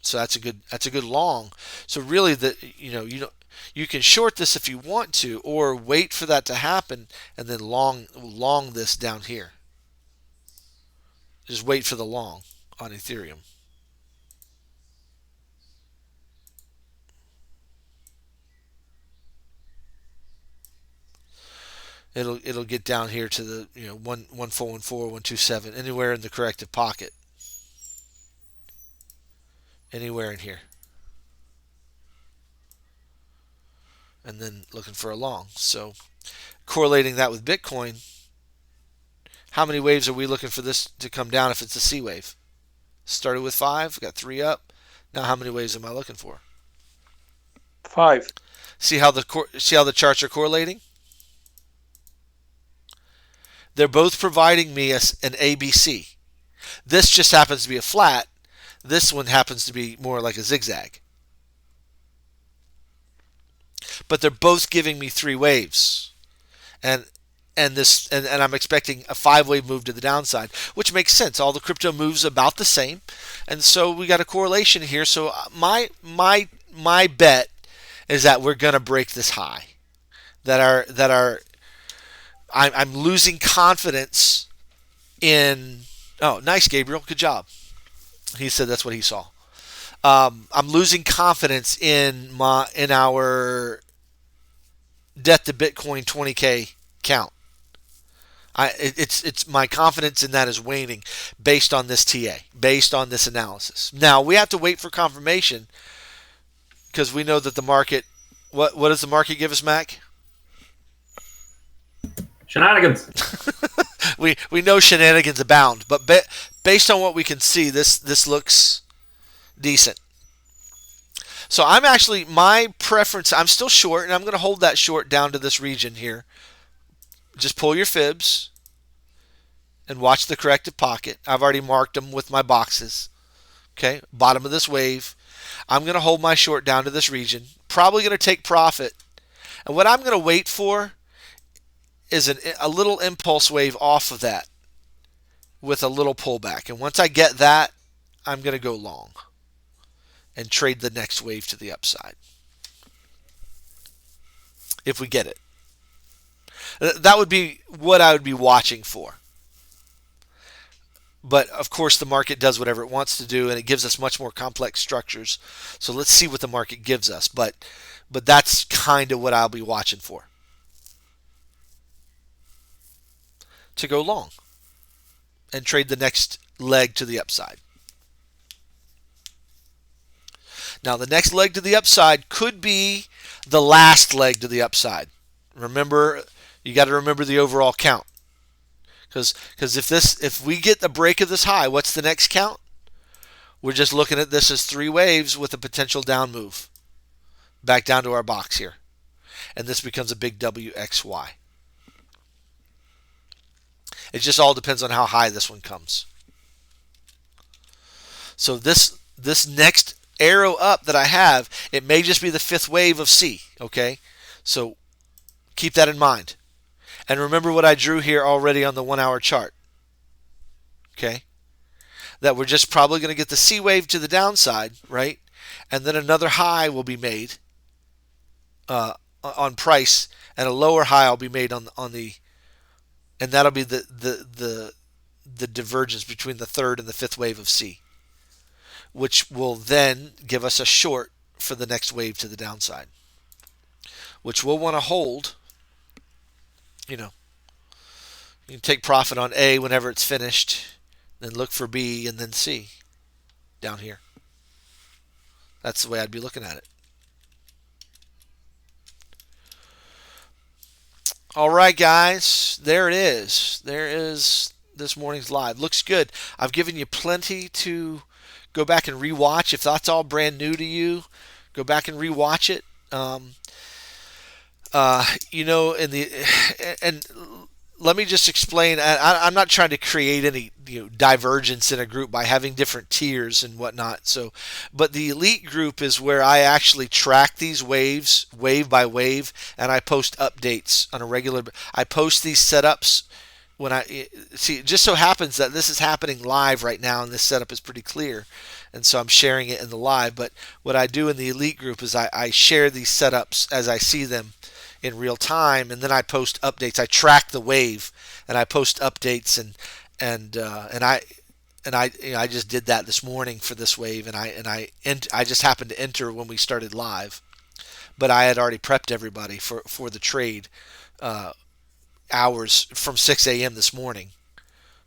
So that's a good long. So really, you can short this if you want to, or wait for that to happen and then long this down here. Just wait for the long on Ethereum. It'll get down here to the 1414, 127, anywhere in the corrective pocket. Anywhere in here. And then looking for a long. So correlating that with Bitcoin, how many waves are we looking for this to come down if it's a C wave? Started with 5, got 3 up. Now, how many waves am I looking for?
5.
See how the charts are correlating? They're both providing me an ABC. This just happens to be a flat. This one happens to be more like a zigzag. But they're both giving me 3 waves. And I'm expecting a 5-wave move to the downside, which makes sense. All the crypto moves about the same, and so we got a correlation here. So my bet is that we're gonna break this high. I'm losing confidence in. Oh, nice, Gabriel. Good job. He said that's what he saw. I'm losing confidence in our debt to Bitcoin 20K count. It's my confidence in that is waning based on this TA, based on this analysis. Now we have to wait for confirmation because we know that the market. What does the market give us, Mac?
Shenanigans.
we know shenanigans abound, but based on what we can see, this looks decent. So I'm actually, my preference, I'm still short, and I'm going to hold that short down to this region here. Just pull your fibs and watch the corrective pocket. I've already marked them with my boxes. Okay, bottom of this wave. I'm going to hold my short down to this region. Probably going to take profit. And what I'm going to wait for is a little impulse wave off of that with a little pullback. And once I get that, I'm going to go long and trade the next wave to the upside. If we get it. That would be what I would be watching for. But of course the market does whatever it wants to do, and it gives us much more complex structures. So let's see what the market gives us. But that's kind of what I'll be watching for. To go long and trade the next leg to the upside. Now the next leg to the upside could be the last leg to the upside. Remember, you got to remember the overall count. Because if we get the break of this high, what's the next count? We're just looking at this as 3 waves with a potential down move. Back down to our box here. And this becomes a big WXY. It just all depends on how high this one comes. So this next arrow up that I have, it may just be the 5th wave of C. Okay? So keep that in mind. And remember what I drew here already on the 1-hour chart. Okay? That we're just probably going to get the C wave to the downside, right? And then another high will be made on price, and a lower high will be made on the, and that'll be the divergence between the 3rd and the 5th wave of C, which will then give us a short for the next wave to the downside, which we'll want to hold. You know, you can take profit on A whenever it's finished, then look for B and then C down here. That's the way I'd be looking at it. All right, guys, there it is. There is this morning's live. Looks good. I've given you plenty to go back and rewatch. If that's all brand new to you, go back and rewatch it. And let me just explain. I'm not trying to create any divergence in a group by having different tiers and whatnot. So, but the elite group is where I actually track these waves, wave by wave, and I post updates on a regular. I post these setups when I see. It just so happens that this is happening live right now, and this setup is pretty clear, and so I'm sharing it in the live. But what I do in the elite group is I share these setups as I see them in real time, and then I post updates. I track the wave, and I post updates, and I just did that this morning for this wave, and I just happened to enter when we started live, but I had already prepped everybody for the trade hours from 6 a.m. this morning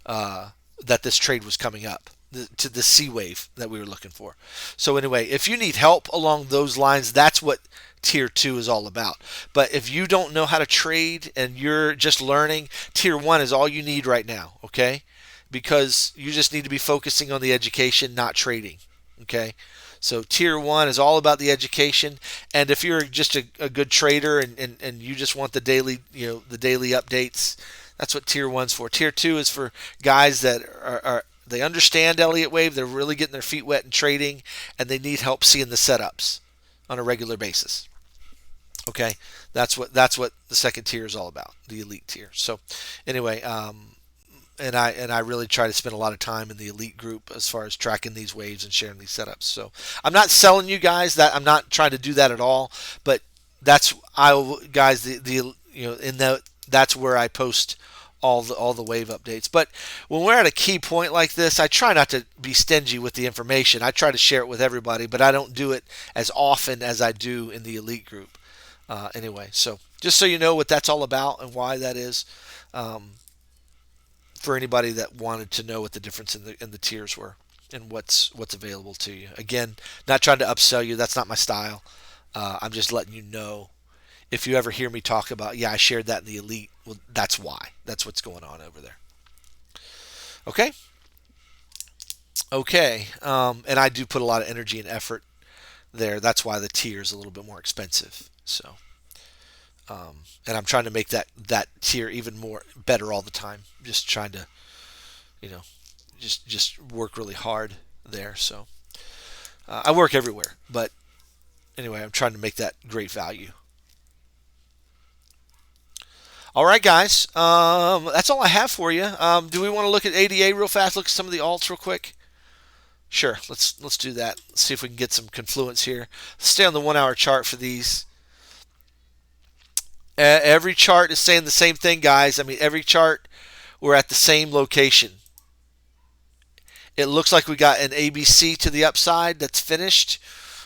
that this trade was coming up to the C wave that we were looking for. So anyway, if you need help along those lines, that's what Tier 2 is all about. But if you don't know how to trade and you're just learning, Tier 1 is all you need right now, okay? Because you just need to be focusing on the education, not trading, okay? So tier one is all about the education, and if you're just a good trader and you just want the daily, the daily updates, that's what tier one's for. Tier two is for guys that are they understand Elliott Wave, they're really getting their feet wet in trading, and they need help seeing the setups on a regular basis. Okay, that's what the second tier is all about, the elite tier. So anyway, and I really try to spend a lot of time in the elite group as far as tracking these waves and sharing these setups. So I'm not selling you guys that. I'm not trying to do that at all. But that's guys the in the that's where I post all the wave updates. But when we're at a key point like this, I try not to be stingy with the information. I try to share it with everybody, but I don't do it as often as I do in the elite group. Anyway, so just so you know what that's all about and why that is. For anybody that wanted to know what the difference in the tiers were and what's available to you. Again, not trying to upsell you. That's not my style. I'm just letting you know. If you ever hear me talk about, yeah, I shared that in the elite, well, that's why. That's what's going on over there. Okay? Okay. And I do put a lot of energy and effort there. That's why the tier is a little bit more expensive. So, and I'm trying to make that tier even more better all the time. Just trying to, you know, just work really hard there. So I work everywhere, but anyway, I'm trying to make that great value. All right, guys, that's all I have for you. Do we want to look at ADA real fast? Look at some of the alts real quick. Sure, let's do that. Let's see if we can get some confluence here. Stay on the 1 hour chart for these. Every chart is saying the same thing, guys. I mean, every chart, we're at the same location. It looks like we got an ABC to the upside that's finished,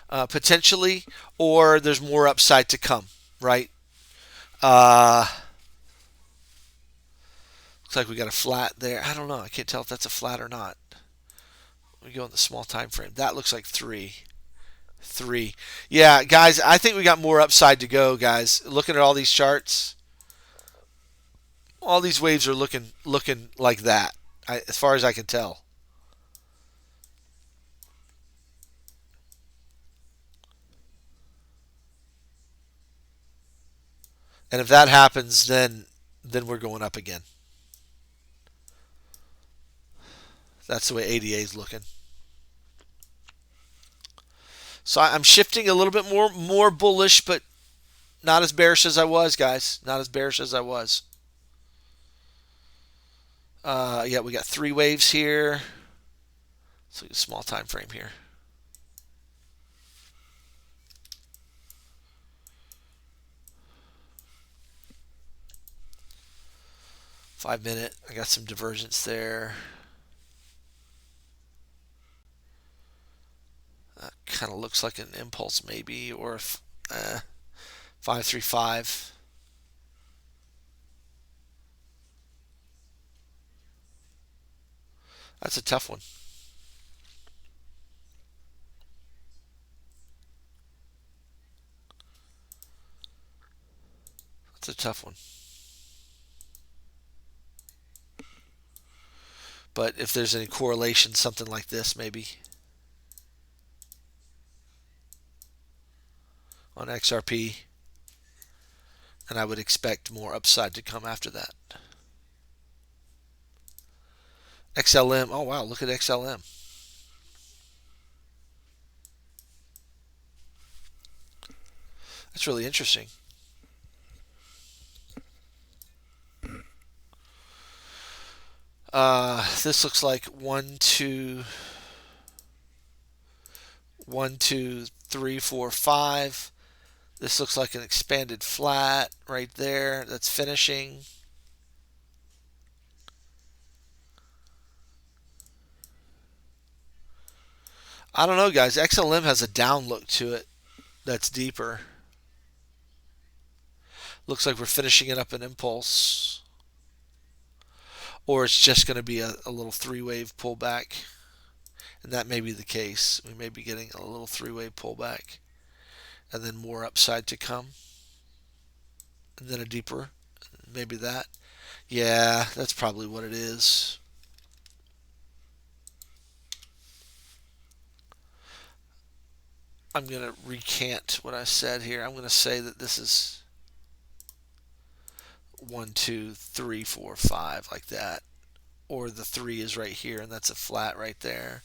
potentially, or there's more upside to come, right? Looks like we got a flat there. I don't know. I can't tell if that's a flat or not. We go in the small time frame. That looks like 3. Yeah, guys, I think we got more upside to go, guys. Looking at all these charts, all these waves are looking like that, as far as I can tell. And if that happens, then we're going up again. That's the way ADA is looking. So I'm shifting a little bit more bullish, but not as bearish as I was, guys. Not as bearish as I was. Yeah, we got 3 waves here. So a small time frame here. 5 minute. I got some divergence there. Kind of looks like an impulse maybe, or 535. That's a tough one. That's a tough one. But if there's any correlation, something like this maybe on XRP, and I would expect more upside to come after that. XLM, oh wow, look at XLM. That's really interesting. This looks like 1, 2, 1, 2, 3, 4, 5. This looks like an expanded flat right there that's finishing. I don't know, guys. XLM has a down look to it that's deeper. Looks like we're finishing it up in impulse. Or it's just going to be a little 3-wave pullback. And that may be the case. We may be getting a little 3-wave pullback. And then more upside to come. And then a deeper. Maybe that. Yeah, that's probably what it is. I'm going to recant what I said here. I'm going to say that this is 1, 2, 3, 4, 5, like that. Or the 3 is right here, and that's a flat right there.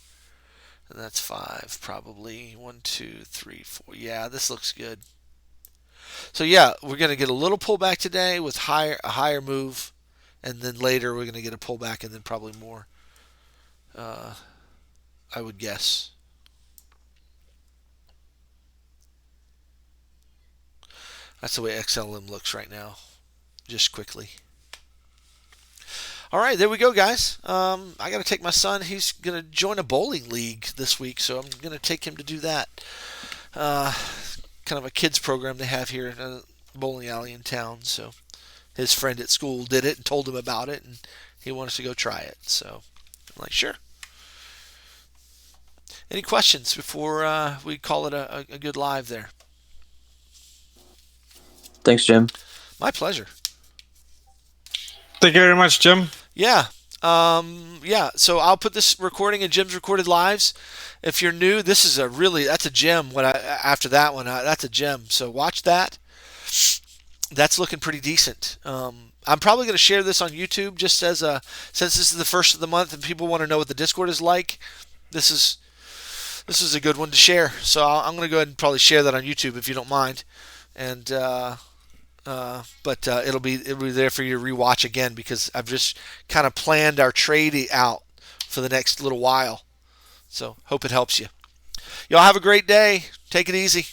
And that's 5, probably. 1, 2, 3, 4. Yeah, this looks good. So yeah, we're going to get a little pullback today with a higher move, and then later we're going to get a pullback and then probably more, I would guess. That's the way XLM looks right now, just quickly. All right, there we go, guys. I got to take my son. He's going to join a bowling league this week, so I'm going to take him to do that. Kind of a kids program they have here in a bowling alley in town. So his friend at school did it and told him about it, and he wants to go try it. So I'm like, sure. Any questions before we call it a good live there?
Thanks, Jim.
My pleasure.
Thank you very much, Jim.
Yeah. So I'll put this recording in Jim's recorded lives. If you're new, that's a gem. After that one, that's a gem. So watch that. That's looking pretty decent. I'm probably going to share this on YouTube just as since this is the first of the month and people want to know what the Discord is like. This is a good one to share. So I'm going to go ahead and probably share that on YouTube if you don't mind. And but it'll be there for you to rewatch again because I've just kind of planned our trade out for the next little while. So hope it helps you. Y'all have a great day. Take it easy.